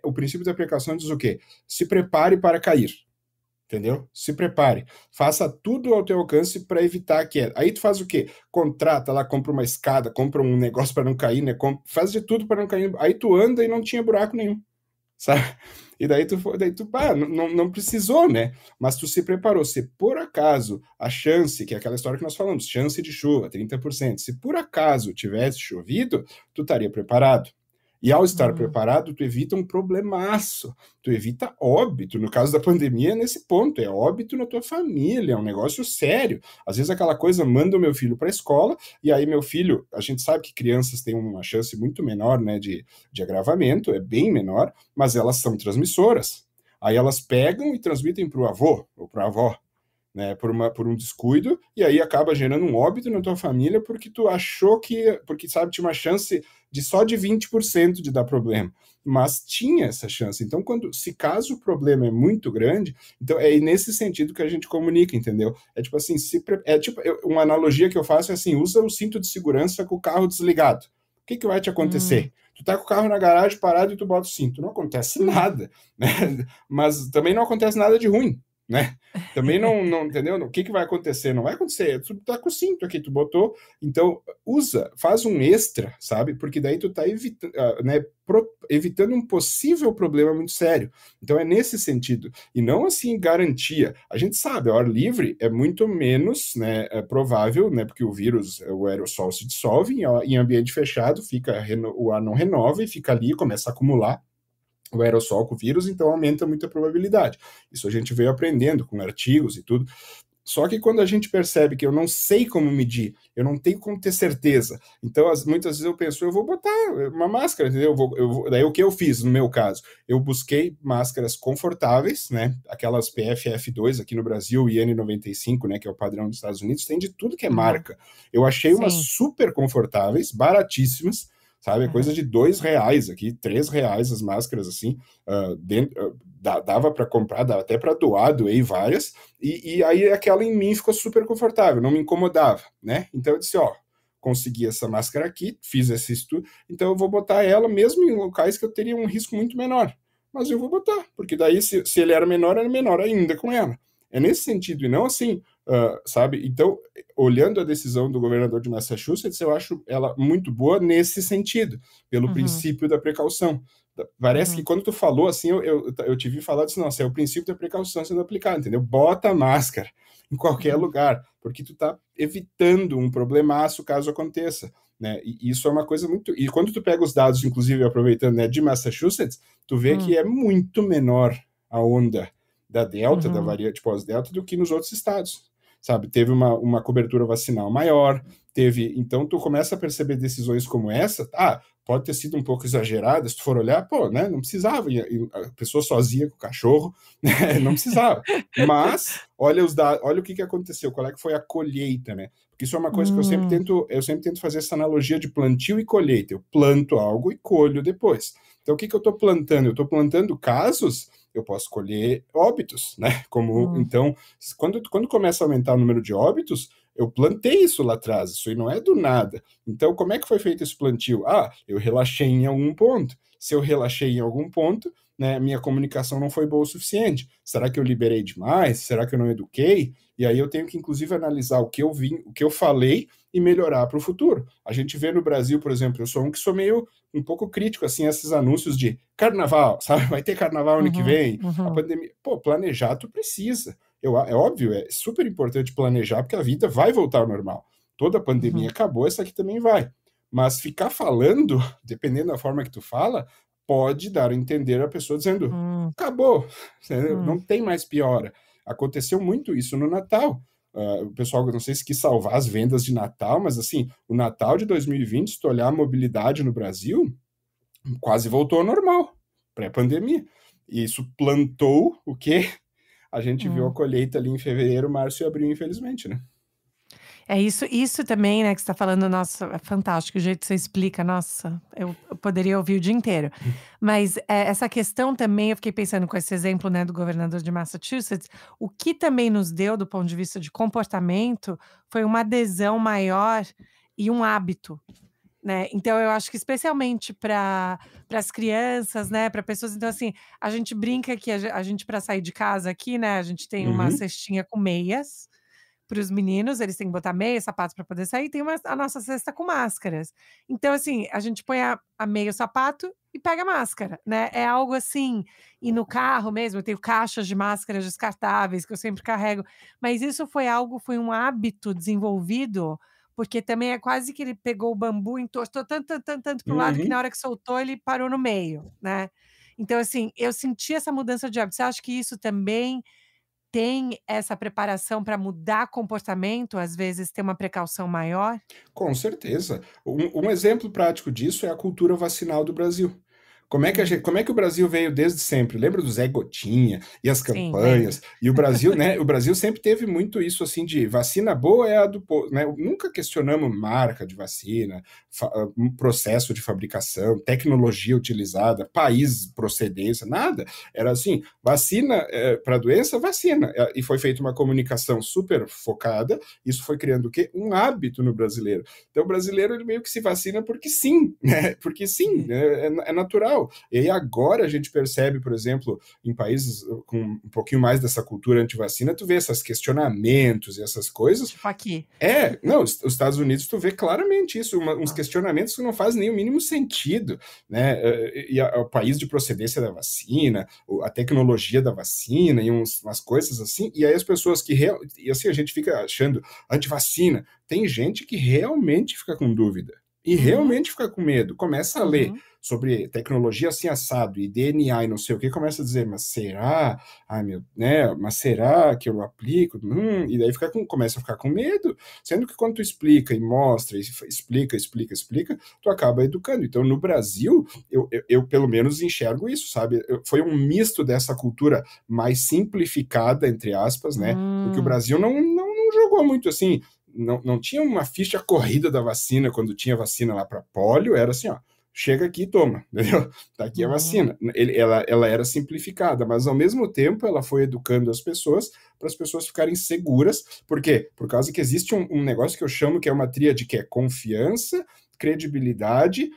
o princípio da precaução diz o quê? Se prepare para cair. Entendeu? Se prepare. Faça tudo ao teu alcance para evitar a queda. Aí tu faz o quê? Contrata lá, compra uma escada, compra um negócio para não cair, né? Faz de tudo para não cair. Aí tu anda e não tinha buraco nenhum, sabe? E daí tu não precisou, né? Mas tu se preparou. Se por acaso a chance, que é aquela história que nós falamos, chance de chuva, 30%, se por acaso tivesse chovido, tu estaria preparado. E ao estar preparado, tu evita um problemaço, tu evita óbito. No caso da pandemia, nesse ponto, é óbito na tua família, é um negócio sério. Às vezes aquela coisa, manda o meu filho para a escola, e aí meu filho, a gente sabe que crianças têm uma chance muito menor, né, de agravamento, é bem menor, mas elas são transmissoras. Aí elas pegam e transmitem para o avô ou para a avó, né, por um descuido, e aí acaba gerando um óbito na tua família porque tu achou porque sabe, tinha uma chance só de 20% de dar problema, mas tinha essa chance. Então, se caso o problema é muito grande, então é nesse sentido que a gente comunica, entendeu? É tipo assim, uma analogia que eu faço é assim, usa o cinto de segurança com o carro desligado. O que vai te acontecer? Tu tá com o carro na garagem parado e tu bota o cinto. Não acontece nada, né? Mas também não acontece nada de ruim, né? Também não entendeu? O que vai acontecer? Não vai acontecer. Tu tá com o cinto aqui, tu botou. Então, faz um extra, sabe? Porque daí tu tá evitando um possível problema muito sério. Então, é nesse sentido. E não, assim, garantia. A gente sabe, ao ar livre é muito menos, né, provável, né? Porque o vírus, o aerossol se dissolve, em ambiente fechado, o ar não renova e fica ali, começa a acumular o aerossol com o vírus, então aumenta muito a probabilidade. Isso a gente veio aprendendo com artigos e tudo. Só que quando a gente percebe que eu não sei como medir, eu não tenho como ter certeza, então muitas vezes eu penso, eu vou botar uma máscara, entendeu? Daí o que eu fiz, no meu caso? Eu busquei máscaras confortáveis, né? Aquelas PFF2 aqui no Brasil e N95, né? Que é o padrão dos Estados Unidos, tem de tudo que é marca. Eu achei umas super confortáveis, baratíssimas, sabe? É coisa de R$2 aqui, R$3 as máscaras, assim, dava para comprar, dava até para doar, doei várias, e aí aquela em mim ficou super confortável, não me incomodava, né? Então eu disse, consegui essa máscara aqui, fiz esse estudo, então eu vou botar ela mesmo em locais que eu teria um risco muito menor, mas eu vou botar, porque daí se ele era menor ainda com ela. É nesse sentido, e não assim, sabe? Então, olhando a decisão do governador de Massachusetts, eu acho ela muito boa nesse sentido, pelo princípio da precaução. Parece que quando tu falou assim, eu te vi falar disso, nossa, é o princípio da precaução sendo aplicado, entendeu? Bota a máscara em qualquer lugar, porque tu tá evitando um problemaço caso aconteça, né? E isso é uma coisa muito... E quando tu pega os dados, inclusive aproveitando, né, de Massachusetts, tu vê que é muito menor a onda da Delta, da variante pós-Delta, do que nos outros estados, sabe? Teve uma cobertura vacinal maior, então tu começa a perceber decisões como essa, pode ter sido um pouco exagerada, se tu for olhar, né, não precisava, a pessoa sozinha com o cachorro, né, não precisava, mas olha os dados, olha o que aconteceu, qual é que foi a colheita, né? Porque isso é uma coisa que eu sempre tento fazer essa analogia de plantio e colheita, eu planto algo e colho depois. Então o que eu estou plantando? Eu estou plantando casos, eu posso colher óbitos, né? Então, quando começa a aumentar o número de óbitos, eu plantei isso lá atrás, isso aí não é do nada. Então, como é que foi feito esse plantio? Eu relaxei em algum ponto. Se eu relaxei em algum ponto, né, minha comunicação não foi boa o suficiente. Será que eu liberei demais? Será que eu não eduquei? E aí eu tenho que, inclusive, analisar o que eu falei e melhorar para o futuro. A gente vê no Brasil, por exemplo, eu sou meio um pouco crítico, assim, a esses anúncios de carnaval, sabe? Vai ter carnaval ano que vem, a pandemia... Planejar tu precisa. É óbvio, é super importante planejar, porque a vida vai voltar ao normal. Toda a pandemia acabou, essa aqui também vai. Mas ficar falando, dependendo da forma que tu fala, pode dar a entender a pessoa dizendo, acabou, não tem mais piora. Aconteceu muito isso no Natal. O pessoal, não sei se quis salvar as vendas de Natal, mas assim, o Natal de 2020, se tu olhar a mobilidade no Brasil, quase voltou ao normal, pré-pandemia. E isso plantou o quê? A gente viu a colheita ali em fevereiro, março e abril, infelizmente, né? É isso também, né, que você tá falando, nossa, é fantástico o jeito que você explica, nossa, eu poderia ouvir o dia inteiro. Mas, essa questão também, eu fiquei pensando com esse exemplo, né, do governador de Massachusetts, o que também nos deu, do ponto de vista de comportamento, foi uma adesão maior e um hábito, né. Então eu acho que especialmente para as crianças, né, para pessoas, então assim, a gente brinca que a gente para sair de casa aqui, né, a gente tem uma Uhum. cestinha com meias, para os meninos, eles têm que botar meia, sapatos para poder sair, tem a nossa cesta com máscaras. Então, assim, a gente põe a meia, o sapato e pega a máscara, né, é algo assim, e no carro mesmo, eu tenho caixas de máscaras descartáveis que eu sempre carrego, mas isso foi um hábito desenvolvido, porque também é quase que ele pegou o bambu, entortou tanto, tanto, tanto, tanto para o lado que na Uhum. hora que soltou ele parou no meio, né. Então, assim, eu senti essa mudança de hábito. Você acha que isso também tem essa preparação para mudar comportamento, às vezes ter uma precaução maior? Com certeza. Um exemplo prático disso é a cultura vacinal do Brasil. Hum, Como é que o Brasil veio desde sempre? Lembra do Zé Gotinha e as sim, lembro. campanhas? E o Brasil, né, o Brasil sempre teve muito isso assim de vacina boa é a do povo, né? Nunca questionamos marca de vacina, um processo de fabricação, tecnologia utilizada, país, procedência, nada. Era assim, vacina para doença, vacina. E foi feita uma comunicação super focada. Isso foi criando o quê? Um hábito no brasileiro. Então o brasileiro ele meio que se vacina porque sim, né? Porque sim, é natural. E aí agora a gente percebe, por exemplo, em países com um pouquinho mais dessa cultura antivacina, tu vê esses questionamentos e essas coisas. Tipo aqui. Não, os Estados Unidos tu vê claramente isso, uns Nossa. questionamentos que não fazem nem o mínimo sentido, né? O país de procedência da vacina, a tecnologia da vacina e umas coisas assim, e aí as pessoas e assim a gente fica achando antivacina, tem gente que realmente fica com dúvida. E Uhum, realmente fica com medo, começa a ler uhum. sobre tecnologia assim assado e DNA e não sei o que, começa a dizer, mas será? Ai, meu, né? Mas será que eu aplico? E daí começa a ficar com medo. Sendo que quando tu explica e mostra, e explica, tu acaba educando. Então, no Brasil, eu pelo menos enxergo isso, sabe? Foi um misto dessa cultura mais simplificada, entre aspas, né? Porque o Hum, Brasil não jogou muito assim. Não tinha uma ficha corrida da vacina quando tinha vacina lá para polio, era assim, ó, chega aqui e toma, entendeu? Tá aqui a uhum, vacina. Ela era simplificada, mas ao mesmo tempo ela foi educando as pessoas para as pessoas ficarem seguras. Por quê? Por causa que existe um negócio que eu chamo que é uma tríade, que é confiança, credibilidade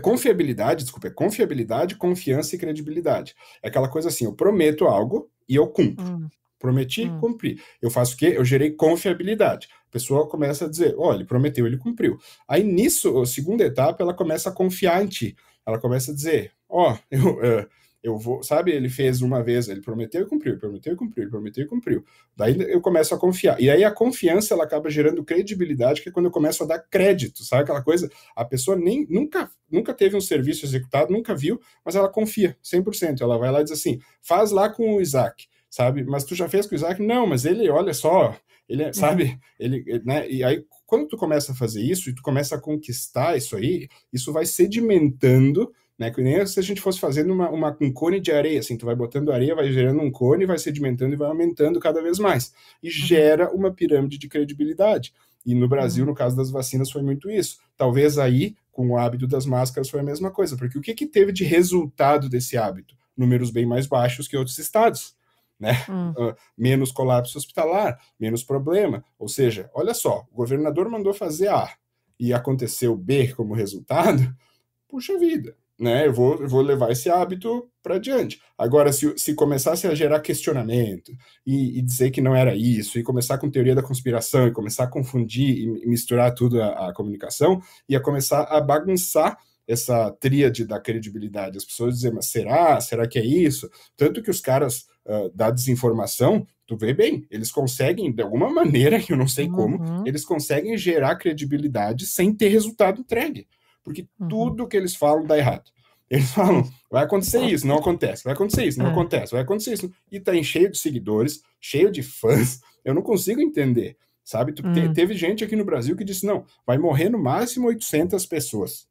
confiabilidade, desculpa, é confiabilidade, confiança e credibilidade. É aquela coisa assim, eu prometo algo e eu cumpro. hum, Prometi, hum, cumpri. Eu faço o quê? Eu gerei confiabilidade. A pessoa começa a dizer, ó, ele prometeu, ele cumpriu. Aí nisso, a segunda etapa, ela começa a confiar em ti. Ela começa a dizer, ó, eu vou, sabe, ele fez uma vez, ele prometeu e cumpriu, prometeu e cumpriu, prometeu e cumpriu. Daí eu começo a confiar. E aí a confiança, ela acaba gerando credibilidade, que é quando eu começo a dar crédito, sabe aquela coisa? A pessoa nunca teve um serviço executado, nunca viu, mas ela confia, 100%. Ela vai lá e diz assim, faz lá com o Isaac, sabe? Mas tu já fez com o Isaac? Não, mas ele, olha só, uhum, sabe? Né? E aí, quando tu começa a fazer isso e tu começa a conquistar isso aí, isso vai sedimentando, né? Que nem se a gente fosse fazendo um cone de areia, assim, tu vai botando areia, vai gerando um cone, vai sedimentando e vai aumentando cada vez mais. E uhum, gera uma pirâmide de credibilidade. E no Brasil, uhum, no caso das vacinas, foi muito isso. Talvez aí, com o hábito das máscaras, foi a mesma coisa. Porque o que teve de resultado desse hábito? Números bem mais baixos que outros estados, né? hum. Menos colapso hospitalar, menos problema. Ou seja, olha só, o governador mandou fazer A e aconteceu B como resultado, puxa vida, né? Eu vou levar esse hábito para diante. Agora, se começasse a gerar questionamento e dizer que não era isso, e começar com teoria da conspiração, e começar a confundir e misturar tudo a comunicação, ia começar a bagunçar essa tríade da credibilidade. As pessoas dizem, mas será? Será que é isso? Tanto que os caras da desinformação, tu vê bem, eles conseguem, de alguma maneira, que eu não sei como, Uhum, eles conseguem gerar credibilidade sem ter resultado entregue. Porque uhum. tudo que eles falam dá errado. Eles falam, vai acontecer isso, não acontece, vai acontecer isso, não É. acontece, vai acontecer isso. E tá cheio de seguidores, cheio de fãs. Eu não consigo entender, sabe? Hum, Teve gente aqui no Brasil que disse, não, vai morrer no máximo 800 pessoas.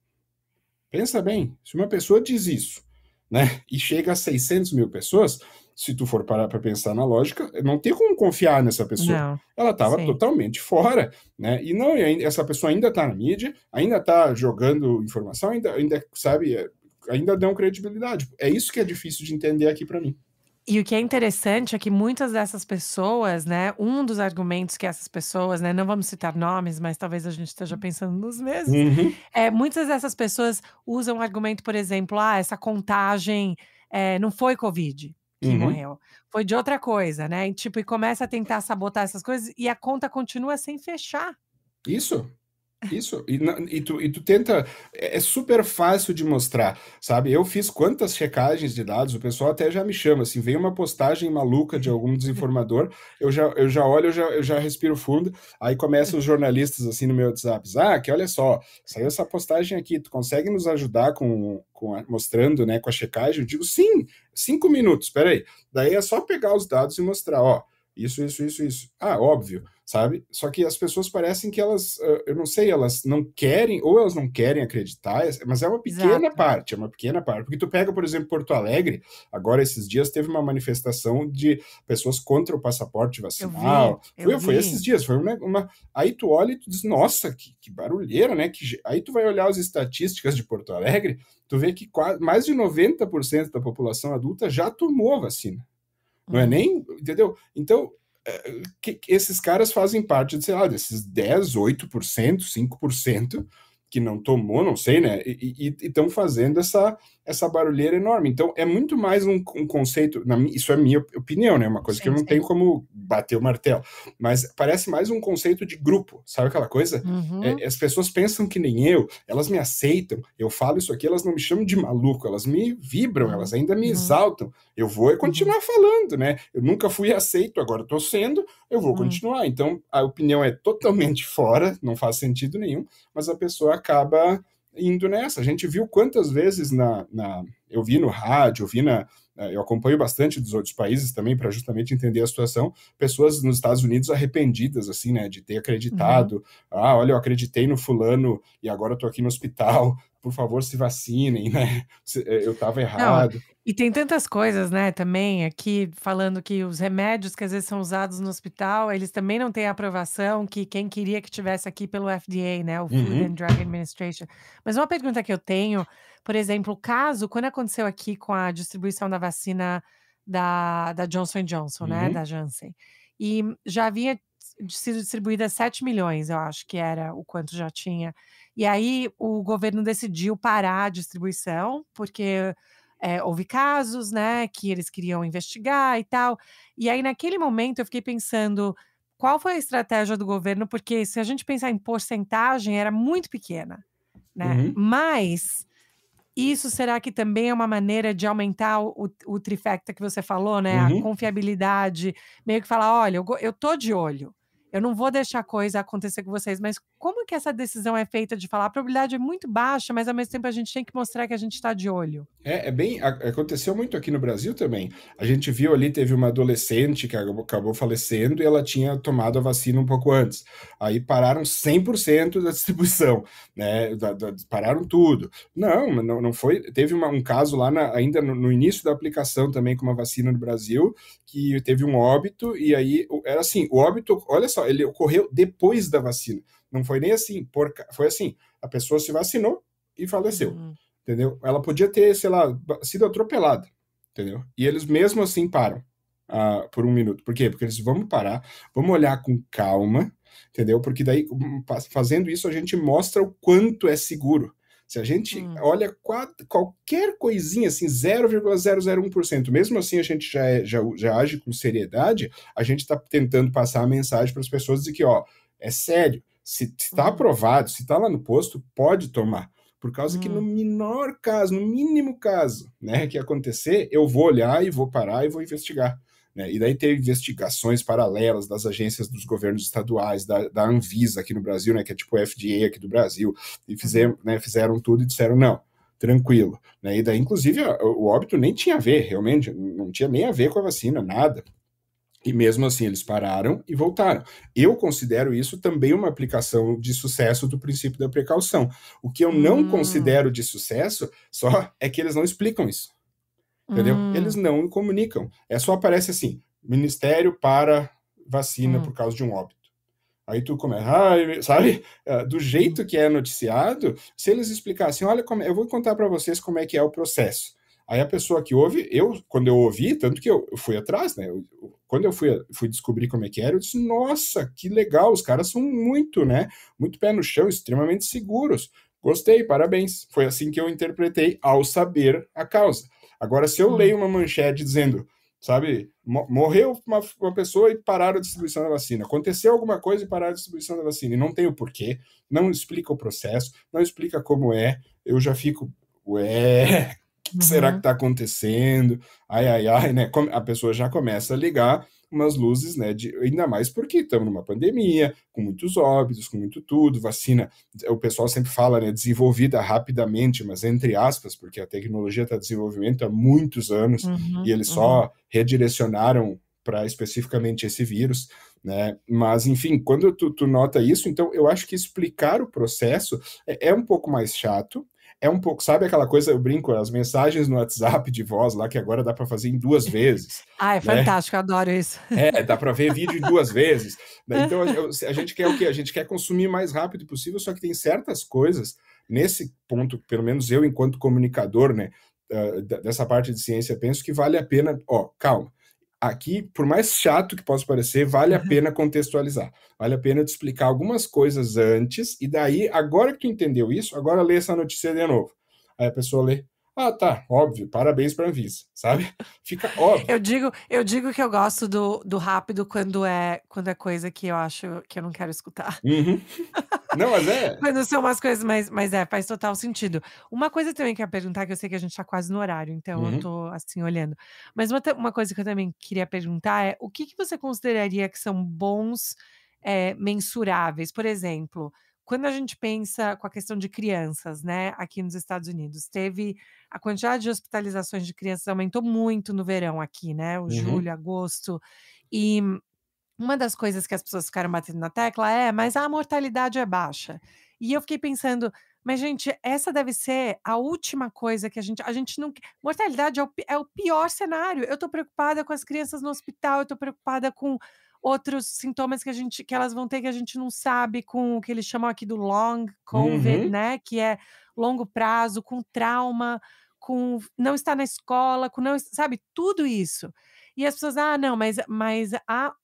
Pensa bem, se uma pessoa diz isso, né, e chega a 600 mil pessoas, se tu for parar para pensar na lógica, não tem como confiar nessa pessoa. Não. Ela estava Sim. totalmente fora, né? E não, essa pessoa ainda está na mídia, ainda está jogando informação, ainda sabe, ainda dão credibilidade. É isso que é difícil de entender aqui para mim. E o que é interessante é que muitas dessas pessoas, né, um dos argumentos que essas pessoas, né, não vamos citar nomes, mas talvez a gente esteja pensando nos mesmos, Uhum, muitas dessas pessoas usam o argumento, por exemplo, essa contagem, não foi Covid que uhum. morreu, foi de outra coisa, né, e tipo, e começa a tentar sabotar essas coisas e a conta continua sem fechar. Isso. Isso, e tu tenta, é super fácil de mostrar, sabe? Eu fiz quantas checagens de dados, o pessoal até já me chama, assim, vem uma postagem maluca de algum desinformador, eu já olho, eu já respiro fundo, aí começam os jornalistas, assim, no meu WhatsApp, que olha só, saiu essa postagem aqui, tu consegue nos ajudar mostrando, né, com a checagem? Eu digo, sim, 5 minutos, peraí, daí é só pegar os dados e mostrar, ó, isso. Óbvio, sabe? Só que as pessoas parecem que elas, eu não sei, elas não querem, ou elas não querem acreditar, mas é uma pequena Exato. parte, Porque tu pega, por exemplo, Porto Alegre, agora esses dias teve uma manifestação de pessoas contra o passaporte Eu vi, vacinal. eu Foi esses vi. dias, Aí tu olha e tu diz, nossa, que barulheira, né? Aí tu vai olhar as estatísticas de Porto Alegre, tu vê que mais de 90% da população adulta já tomou a vacina. Não é Uhum. nem, entendeu? Então, esses caras fazem parte, sei lá, desses 10, 8%, 5% que não tomou, não sei, né? E estão fazendo essa barulheira enorme. Então, é muito mais um conceito, isso é minha opinião, né? Uma coisa que eu Sim, não tenho sim. como bater o martelo, mas parece mais um conceito de grupo, sabe aquela coisa? Uhum, As pessoas pensam que nem eu, elas me aceitam, eu falo isso aqui, elas não me chamam de maluco, elas me vibram, elas uhum, ainda me uhum, exaltam. Eu vou uhum, continuar falando, né? Eu nunca fui aceito, agora estou sendo, eu vou hum. continuar. Então, a opinião é totalmente fora, não faz sentido nenhum, mas a pessoa acaba indo nessa. A gente viu quantas vezes eu vi no rádio, eu acompanho bastante dos outros países também para justamente entender a situação, pessoas nos Estados Unidos arrependidas, assim, né, de ter Uhum. acreditado, olha, eu acreditei no fulano e agora eu tô aqui no hospital, por favor, se vacinem, né, eu estava Não, errado. e tem tantas coisas, né, também aqui falando que os remédios que às vezes são usados no hospital, eles também não têm a aprovação que quem queria que tivesse aqui pelo FDA, né, o Food and Uhum, Drug Administration. Mas uma pergunta que eu tenho, por exemplo, o caso quando aconteceu aqui com a distribuição da vacina da Johnson& Johnson, né, uhum, da Janssen, e já havia sido distribuída 7 milhões, eu acho que era o quanto já tinha. E aí o governo decidiu parar a distribuição, porque houve casos, né, que eles queriam investigar e tal. E aí, naquele momento, eu fiquei pensando, qual foi a estratégia do governo? Porque se a gente pensar em porcentagem, era muito pequena, né. uhum, Mas isso será que também é uma maneira de aumentar o trifecta que você falou, né, a uhum. confiabilidade, meio que falar: "Olha, eu tô de olho, eu não vou deixar a coisa acontecer com vocês", mas como que essa decisão é feita de falar: "A probabilidade é muito baixa, mas ao mesmo tempo a gente tem que mostrar que a gente tá de olho"? Aconteceu muito aqui no Brasil também. A gente viu ali, teve uma adolescente que acabou falecendo e ela tinha tomado a vacina um pouco antes. Aí pararam 100% da distribuição, né? Pararam tudo. Não foi. Teve um caso lá ainda no início da aplicação também com uma vacina no Brasil, que teve um óbito, e aí era assim: o óbito, olha só, ele ocorreu depois da vacina. Não foi nem assim, foi assim: a pessoa se vacinou e faleceu, Uhum. entendeu? Ela podia ter, sei lá, sido atropelada, entendeu? E eles mesmo assim param por 1 minuto. Por quê? Porque eles vamos parar, vamos olhar com calma, entendeu? Porque daí, fazendo isso, a gente mostra o quanto é seguro. Se a gente Hum. olha qualquer coisinha, assim, 0,001%, mesmo assim a gente já age com seriedade, a gente está tentando passar a mensagem para as pessoas de que, ó, é sério, se está Uhum. aprovado, se está lá no posto, pode tomar. Por causa que no Hum. menor caso, no mínimo caso, né, que acontecer, eu vou olhar e vou parar e vou investigar. Né? E daí teve investigações paralelas das agências dos governos estaduais, da Anvisa aqui no Brasil, né, que é tipo o FDA aqui do Brasil, e Uhum. fizeram tudo e disseram, não, tranquilo. Né? E daí, inclusive, o óbito nem tinha a ver, realmente, não tinha nem a ver com a vacina, nada. E mesmo assim, eles pararam e voltaram. Eu considero isso também uma aplicação de sucesso do princípio da precaução. O que eu não Hum. considero de sucesso só é que eles não explicam isso. entendeu? Eles não comunicam. Só aparece assim, Ministério para vacina por causa de um óbito. Aí tu começa, sabe? Do jeito que é noticiado, se eles explicassem, olha, eu vou contar para vocês como é que é o processo. Aí a pessoa que ouve, quando eu ouvi, tanto que eu fui atrás, né? Quando eu fui descobrir como é que era, eu disse, nossa, que legal, os caras são muito, né? Muito pé no chão, extremamente seguros. Gostei, parabéns. Foi assim que eu interpretei ao saber a causa. Agora, se eu leio uma manchete dizendo, sabe, morreu uma pessoa e pararam a distribuição da vacina, aconteceu alguma coisa e pararam a distribuição da vacina, e não tem o porquê, não explica o processo, não explica como é, eu já fico, ué, o que será que está acontecendo? Ai, né? A pessoa já começa a ligar umas luzes, né? Ainda mais porque estamos numa pandemia, com muitos óbitos, com muito tudo, vacina, o pessoal sempre fala, né? Desenvolvida rapidamente, mas entre aspas, porque a tecnologia está em desenvolvimento há muitos anos e eles só redirecionaram para especificamente esse vírus, né? Mas, enfim, quando tu nota isso, então eu acho que explicar o processo é um pouco mais chato, é um pouco, sabe aquela coisa, eu brinco, as mensagens no WhatsApp de voz lá, que agora dá para fazer em 2 vezes. Ah, é fantástico, eu adoro isso. Dá para ver vídeo em 2 vezes. Então, a gente quer o quê? A gente quer consumir o mais rápido possível, só que tem certas coisas, nesse ponto, pelo menos eu, enquanto comunicador, né, dessa parte de ciência, penso que vale a pena, calma. Aqui, por mais chato que possa parecer, vale a pena contextualizar. Vale a pena te explicar algumas coisas antes, e daí, agora que tu entendeu isso, agora lê essa notícia de novo. Aí a pessoa lê, tá, óbvio, parabéns para a Anvisa, sabe? Fica óbvio. Eu digo que eu gosto do rápido quando é coisa que eu acho que eu não quero escutar. Não, mas é. Quando são umas coisas, mas faz total sentido. Uma coisa também que eu ia perguntar, que eu sei que a gente tá quase no horário, então eu tô, assim, olhando. Mas uma coisa que eu também queria perguntar é, o que você consideraria que são bons, mensuráveis? Por exemplo, quando a gente pensa com a questão de crianças, né, aqui nos Estados Unidos, a quantidade de hospitalizações de crianças aumentou muito no verão aqui, né, o julho, agosto, e uma das coisas que as pessoas ficaram batendo na tecla mas a mortalidade é baixa. E eu fiquei pensando, mas gente, essa deve ser a última coisa que a gente não mortalidade é o pior cenário. Eu tô preocupada com as crianças no hospital, eu tô preocupada com outros sintomas que elas vão ter que a gente não sabe, com o que eles chamam aqui do long COVID, né, que é longo prazo, com trauma, com não estar na escola, com não, sabe, tudo isso. E as pessoas: "Ah, não, mas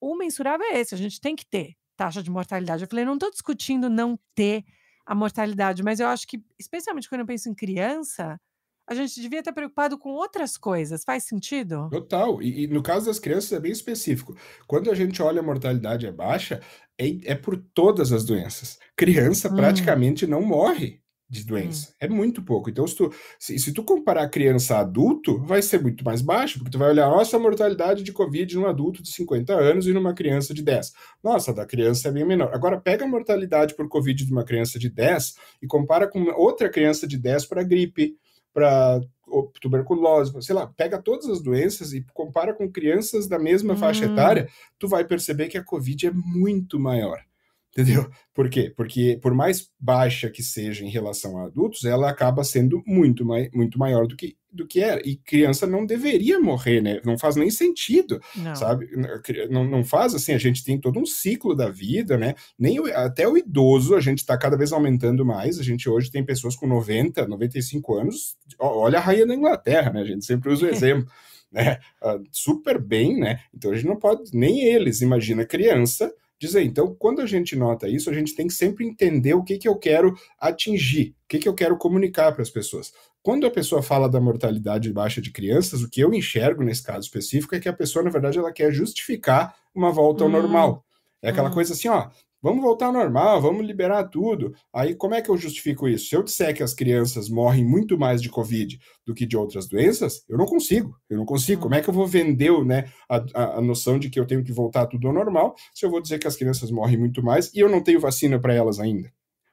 o mensurável é esse, a gente tem que ter taxa de mortalidade". Eu falei: "Não estou discutindo não ter a mortalidade, mas eu acho que, especialmente quando eu penso em criança, a gente devia estar preocupado com outras coisas". Faz sentido? Total. E no caso das crianças é bem específico. Quando a gente olha a mortalidade é baixa, é por todas as doenças. Criança praticamente não morre de doença. É muito pouco. Então, se tu comparar criança a adulto, vai ser muito mais baixo, porque tu vai olhar, nossa, a mortalidade de Covid num adulto de 50 anos e numa criança de 10. Nossa, da criança é bem menor. Agora, pega a mortalidade por Covid de uma criança de 10 e compara com outra criança de 10 para gripe, para tuberculose, sei lá, pega todas as doenças e compara com crianças da mesma faixa etária, tu vai perceber que a Covid é muito maior. Entendeu? Por quê? Porque por mais baixa que seja em relação a adultos, ela acaba sendo muito maior do que era. E criança não deveria morrer, né? Não faz nem sentido, Não. sabe? Não faz assim, a gente tem todo um ciclo da vida, né? Até o idoso, a gente está cada vez aumentando mais. A gente hoje tem pessoas com 90, 95 anos. Olha a rainha da Inglaterra, né? A gente sempre usa o exemplo. Né? Super bem, né? Então a gente não pode, nem eles, imagina criança, dizer. Então, quando a gente nota isso, a gente tem que sempre entender o que eu quero atingir, o que eu quero comunicar para as pessoas. Quando a pessoa fala da mortalidade baixa de crianças, o que eu enxergo nesse caso específico é que a pessoa, na verdade, ela quer justificar uma volta ao normal. É aquela coisa assim, vamos voltar ao normal, vamos liberar tudo. Aí, como é que eu justifico isso? Se eu disser que as crianças morrem muito mais de Covid do que de outras doenças, eu não consigo. Como é que eu vou vender, né, a noção de que eu tenho que voltar tudo ao normal se eu vou dizer que as crianças morrem muito mais e eu não tenho vacina para elas ainda?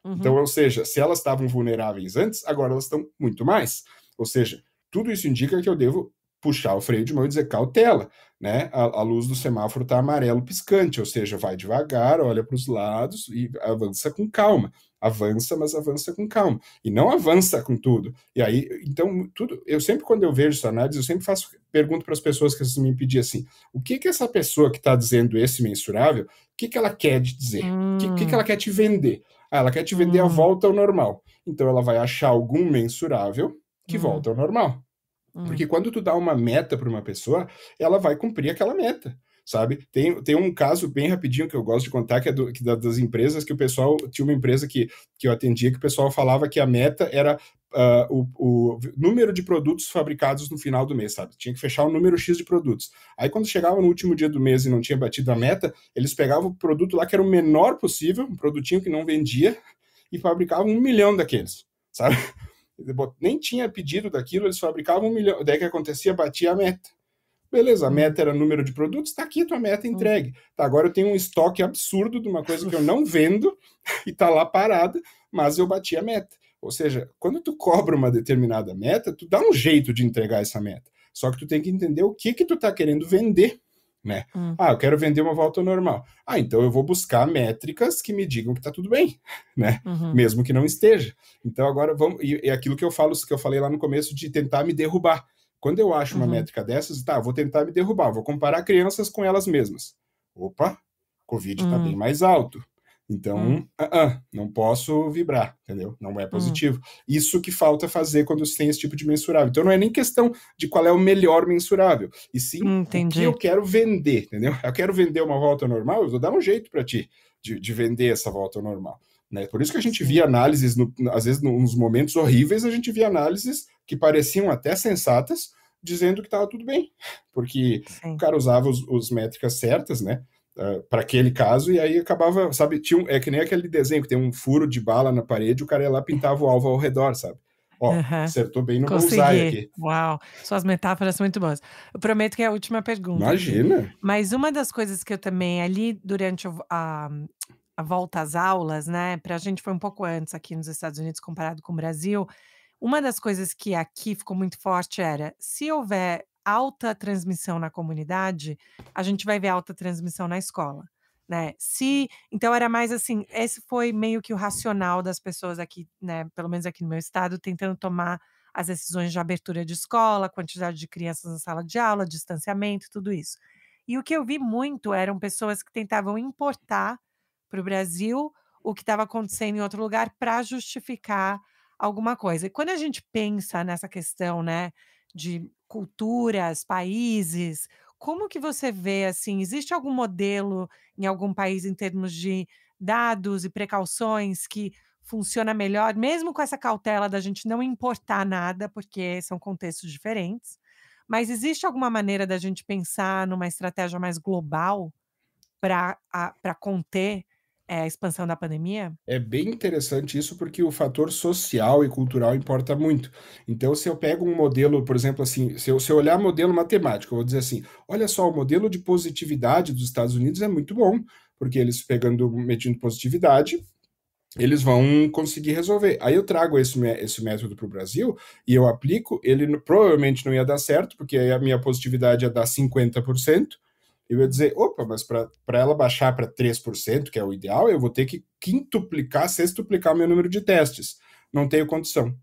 Então, ou seja, se elas estavam vulneráveis antes, agora elas estão muito mais. Ou seja, tudo isso indica que eu devo puxar o freio de mão e dizer cautela, né? A luz do semáforo está amarelo piscante, ou seja, vai devagar, olha para os lados e avança com calma. Avança, mas avança com calma. E não avança com tudo. E aí, então, tudo. Eu sempre, quando eu vejo essa análise, eu sempre pergunto para as pessoas que me pedir assim: o que essa pessoa que está dizendo esse mensurável, o que ela quer te dizer? O que ela quer te vender? Ah, ela quer te vender a volta ao normal. Então ela vai achar algum mensurável que volta ao normal. Porque quando tu dá uma meta para uma pessoa, ela vai cumprir aquela meta, sabe? Tem um caso bem rapidinho que eu gosto de contar, que é das empresas, que o pessoal, tinha uma empresa que eu atendia, que o pessoal falava que a meta era o número de produtos fabricados no final do mês, sabe? Tinha que fechar o número X de produtos. Aí quando chegava no último dia do mês e não tinha batido a meta, eles pegavam o produto lá que era o menor possível, um produtinho que não vendia, e fabricavam 1 milhão daqueles, sabe? Nem tinha pedido daquilo, eles fabricavam 1 milhão. Daí que acontecia? Batia a meta. Beleza, a meta era número de produtos, tá aqui tua meta entregue. Tá, agora eu tenho um estoque absurdo de uma coisa que eu não vendo e tá lá parada, mas eu bati a meta. Ou seja, quando tu cobra uma determinada meta, tu dá um jeito de entregar essa meta. Só que tu tem que entender o que tu tá querendo vender, né? Ah, eu quero vender uma volta ao normal. Ah, então eu vou buscar métricas que me digam que tá tudo bem, né? Mesmo que não esteja. Então agora vamos, e aquilo que eu falei lá no começo, de tentar me derrubar. Quando eu acho uma métrica dessas, tá, vou tentar me derrubar, vou comparar crianças com elas mesmas. Opa, Covid está bem mais alto. Então, não posso vibrar, entendeu? Não é positivo. Isso que falta fazer quando você tem esse tipo de mensurável. Então, não é nem questão de qual é o melhor mensurável, e sim o que eu quero vender, entendeu? Eu quero vender uma volta normal, eu vou dar um jeito para ti de vender essa volta normal. Né? Por isso que a gente via análises, às vezes, nos momentos horríveis, a gente via análises que pareciam até sensatas, dizendo que estava tudo bem, porque o cara usava os métricas certas, né? Para aquele caso, e aí acabava, sabe, é que nem aquele desenho que tem um furo de bala na parede, o cara ia lá pintava o alvo ao redor, sabe? Ó, acertou bem no bullseye aqui. Uau, suas metáforas são muito boas. Eu prometo que é a última pergunta. Imagina. Aqui. Mas uma das coisas que eu também, ali durante a volta às aulas, né, pra gente foi um pouco antes aqui nos Estados Unidos comparado com o Brasil, uma das coisas que aqui ficou muito forte era, se houver alta transmissão na comunidade, a gente vai ver alta transmissão na escola, né. Então era mais assim, esse foi meio que o racional das pessoas aqui, né, pelo menos aqui no meu estado, tentando tomar as decisões de abertura de escola, quantidade de crianças na sala de aula, distanciamento, tudo isso. E o que eu vi muito eram pessoas que tentavam importar para o Brasil o que estava acontecendo em outro lugar para justificar alguma coisa. E quando a gente pensa nessa questão, né, de culturas, países, como que você vê, assim, existe algum modelo em algum país em termos de dados e precauções que funciona melhor, mesmo com essa cautela da gente não importar nada, porque são contextos diferentes, mas existe alguma maneira da gente pensar numa estratégia mais global para conter, a expansão da pandemia? É bem interessante isso, porque o fator social e cultural importa muito. Então, se eu pego um modelo, por exemplo, assim, se eu olhar modelo matemático, eu vou dizer assim: olha só, o modelo de positividade dos Estados Unidos é muito bom, porque eles medindo positividade, eles vão conseguir resolver. Aí eu trago esse método para o Brasil e eu aplico, ele provavelmente não ia dar certo, porque aí a minha positividade ia dar 50%. Eu ia dizer, opa, mas para ela baixar para 3%, que é o ideal, eu vou ter que quintuplicar, sextuplicar o meu número de testes. Não tenho condição.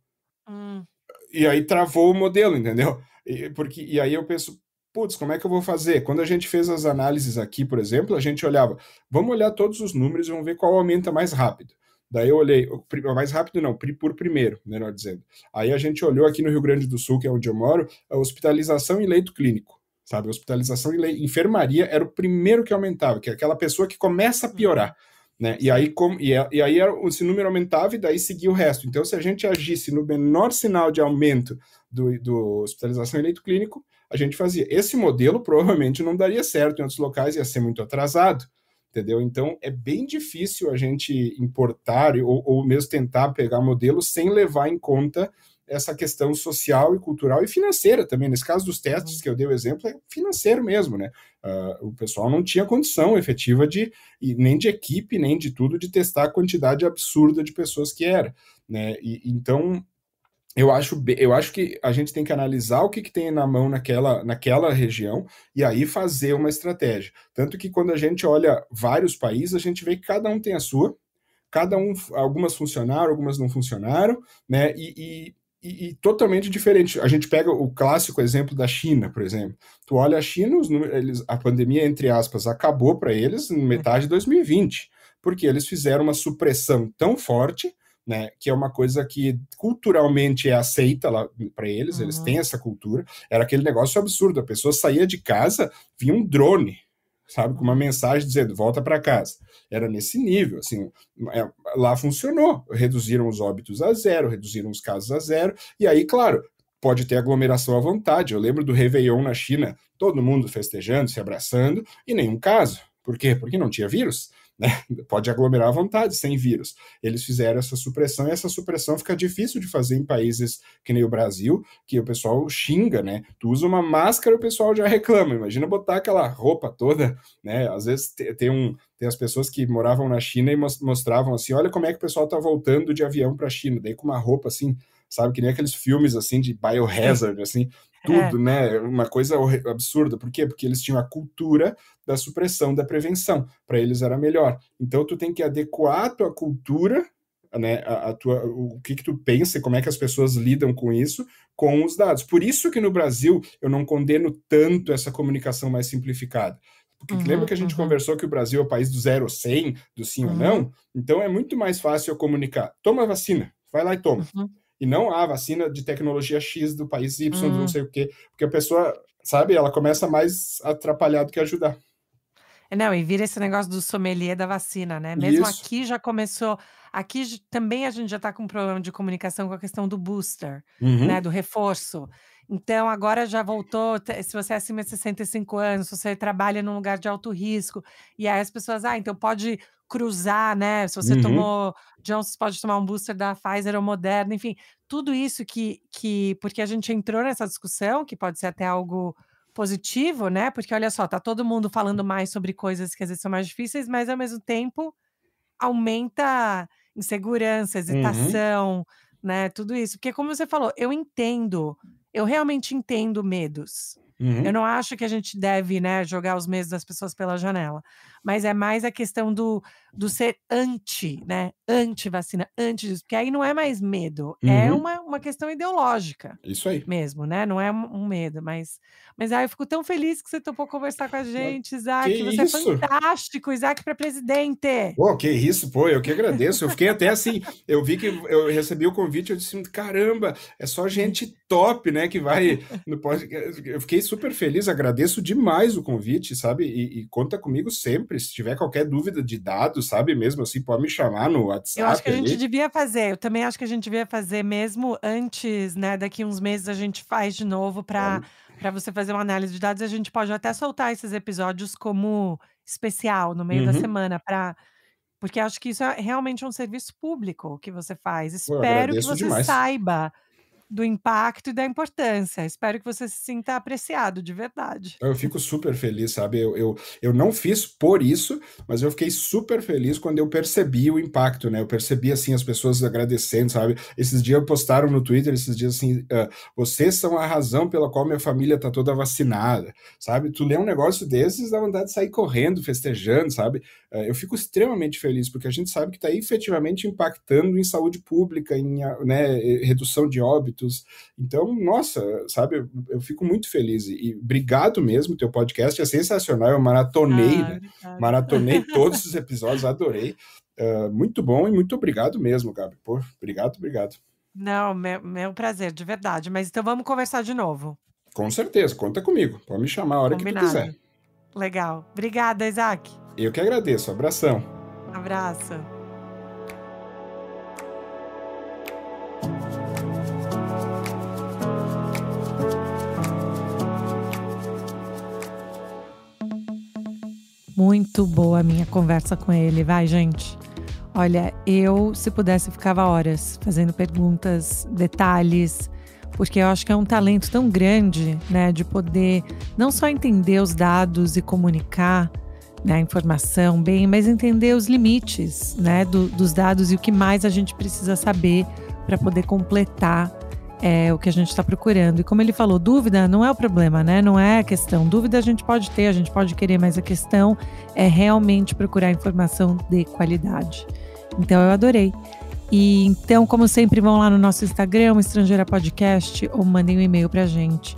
E aí travou o modelo, entendeu? E aí eu penso, putz, como é que eu vou fazer? Quando a gente fez as análises aqui, por exemplo, a gente olhava, vamos olhar todos os números e vamos ver qual aumenta mais rápido. Daí eu olhei, mais rápido não, por primeiro, melhor dizendo. Aí a gente olhou aqui no Rio Grande do Sul, que é onde eu moro, a hospitalização em leito clínico. Sabe, hospitalização em enfermaria era o primeiro que aumentava, que é aquela pessoa que começa a piorar, né? E aí, esse número aumentava e daí seguia o resto. Então, se a gente agisse no menor sinal de aumento do hospitalização em leito clínico, a gente fazia. Esse modelo provavelmente não daria certo em outros locais, ia ser muito atrasado, entendeu? Então, é bem difícil a gente importar ou mesmo tentar pegar modelos sem levar em conta essa questão social e cultural e financeira também. Nesse caso dos testes que eu dei o exemplo, é financeiro mesmo, né? O pessoal não tinha condição efetiva nem de equipe, nem de tudo, de testar a quantidade absurda de pessoas que era, né? Então, Eu acho que a gente tem que analisar o que tem na mão naquela região e aí fazer uma estratégia. Tanto que quando a gente olha vários países, a gente vê que cada um tem a sua, algumas funcionaram, algumas não funcionaram, né? E totalmente diferente. A gente pega o clássico exemplo da China, por exemplo. Tu olha a China, a pandemia, entre aspas, acabou para eles em metade de 2020, porque eles fizeram uma supressão tão forte, né, que é uma coisa que culturalmente é aceita lá para eles, eles têm essa cultura. Era aquele negócio absurdo, a pessoa saía de casa, vinha um drone, sabe, com uma mensagem dizendo, volta para casa. Era nesse nível, assim, lá funcionou, reduziram os óbitos a zero, reduziram os casos a zero, e aí, claro, pode ter aglomeração à vontade. Eu lembro do Réveillon na China, todo mundo festejando, se abraçando, e nenhum caso. Por quê? Porque não tinha vírus, né? Pode aglomerar à vontade, sem vírus. Eles fizeram essa supressão, e essa supressão fica difícil de fazer em países que nem o Brasil, que o pessoal xinga, né? Tu usa uma máscara, o pessoal já reclama. Imagina botar aquela roupa toda, né? Às vezes tem as pessoas que moravam na China e mostravam assim, olha como é que o pessoal tá voltando de avião pra China, daí com uma roupa assim, sabe, que nem aqueles filmes assim de biohazard, assim, tudo, né? Uma coisa absurda. Por quê? Porque eles tinham a cultura da supressão, da prevenção. Para eles era melhor. Então, tu tem que adequar a tua cultura, né, o que tu pensa e como é que as pessoas lidam com isso, com os dados. Por isso que no Brasil eu não condeno tanto essa comunicação mais simplificada. Porque lembra que a gente conversou que o Brasil é o país do 0 ao 100, do sim ou não? Então é muito mais fácil eu comunicar. Toma a vacina, vai lá e toma. E não a vacina de tecnologia X do país Y, de não sei o quê. Porque a pessoa, sabe, ela começa mais a atrapalhar do que ajudar. Não, e vira esse negócio do sommelier da vacina, né? Mesmo Isso. aqui já começou. Aqui também a gente já tá com um problema de comunicação com a questão do booster, né? Do reforço. Então, agora já voltou. Se você é acima de 65 anos, se você trabalha num lugar de alto risco, e aí as pessoas, então pode cruzar, né? Se você tomou Johnson, você pode tomar um booster da Pfizer ou Moderna, enfim, tudo isso porque a gente entrou nessa discussão, que pode ser até algo positivo, né? Porque olha só, tá todo mundo falando mais sobre coisas que às vezes são mais difíceis, mas ao mesmo tempo aumenta insegurança, hesitação, né? Tudo isso. Porque como você falou, eu realmente entendo medos. Eu não acho que a gente deve, né, jogar os medos das pessoas pela janela. Mas é mais a questão do ser né? Anti-vacina, anti disso. Porque aí não é mais medo, é uma questão ideológica. Isso aí. Mesmo, né? Não é um medo, mas eu fico tão feliz que você topou conversar com a gente, Isaac. Que Você isso? é fantástico, Isaac para presidente. Pô, que isso, pô, eu que agradeço. Eu fiquei até assim, eu vi que eu recebi o convite, eu disse, caramba, é só gente top, né, que vai no podcast. Eu fiquei super feliz, agradeço demais o convite, sabe? E conta comigo sempre, se tiver qualquer dúvida de dados, sabe? Mesmo assim, pode me chamar no WhatsApp. Eu acho que a gente devia fazer, eu também acho que a gente devia fazer mesmo antes, né, daqui uns meses a gente faz de novo para você fazer uma análise de dados, a gente pode até soltar esses episódios como especial no meio da semana, porque acho que isso é realmente um serviço público que você faz. Pô, eu Espero que agradeço você demais. saiba do impacto e da importância. Espero que você se sinta apreciado de verdade. Eu fico super feliz, sabe? Eu não fiz por isso, mas eu fiquei super feliz quando eu percebi o impacto, né? Eu percebi, assim, as pessoas agradecendo, sabe? Esses dias postaram no Twitter, esses dias assim, vocês são a razão pela qual minha família tá toda vacinada, sabe? Tu lê um negócio desses, dá vontade de sair correndo, festejando, sabe? Eu fico extremamente feliz, porque a gente sabe que tá efetivamente impactando em saúde pública, em, né, redução de óbitos. Então, nossa, sabe? Eu fico muito feliz e obrigado mesmo, teu podcast é sensacional, eu maratonei, né? Maratonei todos os episódios, adorei. Muito bom e muito obrigado mesmo, Gabi. Pô, obrigado. Não, meu prazer, de verdade. Mas então vamos conversar de novo. Com certeza, conta comigo. Pode me chamar a hora que tu quiser. Legal. Obrigada, Isaac. Eu que agradeço. Abração. Abraço. Muito boa a minha conversa com ele, vai, gente. Olha, eu, se pudesse, ficava horas fazendo perguntas, detalhes, porque eu acho que é um talento tão grande, né, de poder não só entender os dados e comunicar, né, a informação bem, mas entender os limites, né, dos dados e o que mais a gente precisa saber para poder completar é o que a gente está procurando. E como ele falou, dúvida não é o problema, né? Não é a questão. Dúvida a gente pode ter, a gente pode querer, mas a questão é realmente procurar informação de qualidade. Então eu adorei. E então, como sempre, vão lá no nosso Instagram, Estrangeira Podcast, ou mandem um e-mail pra gente,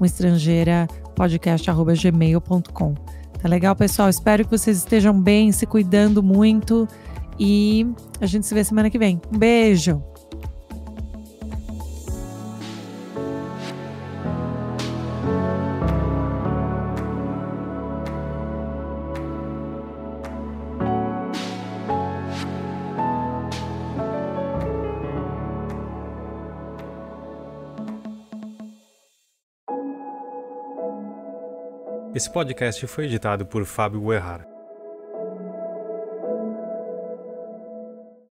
estrangeirapodcast@gmail.com. Tá legal, pessoal? Espero que vocês estejam bem, se cuidando muito, e a gente se vê semana que vem. Um beijo! Esse podcast foi editado por Fábio Guerrara.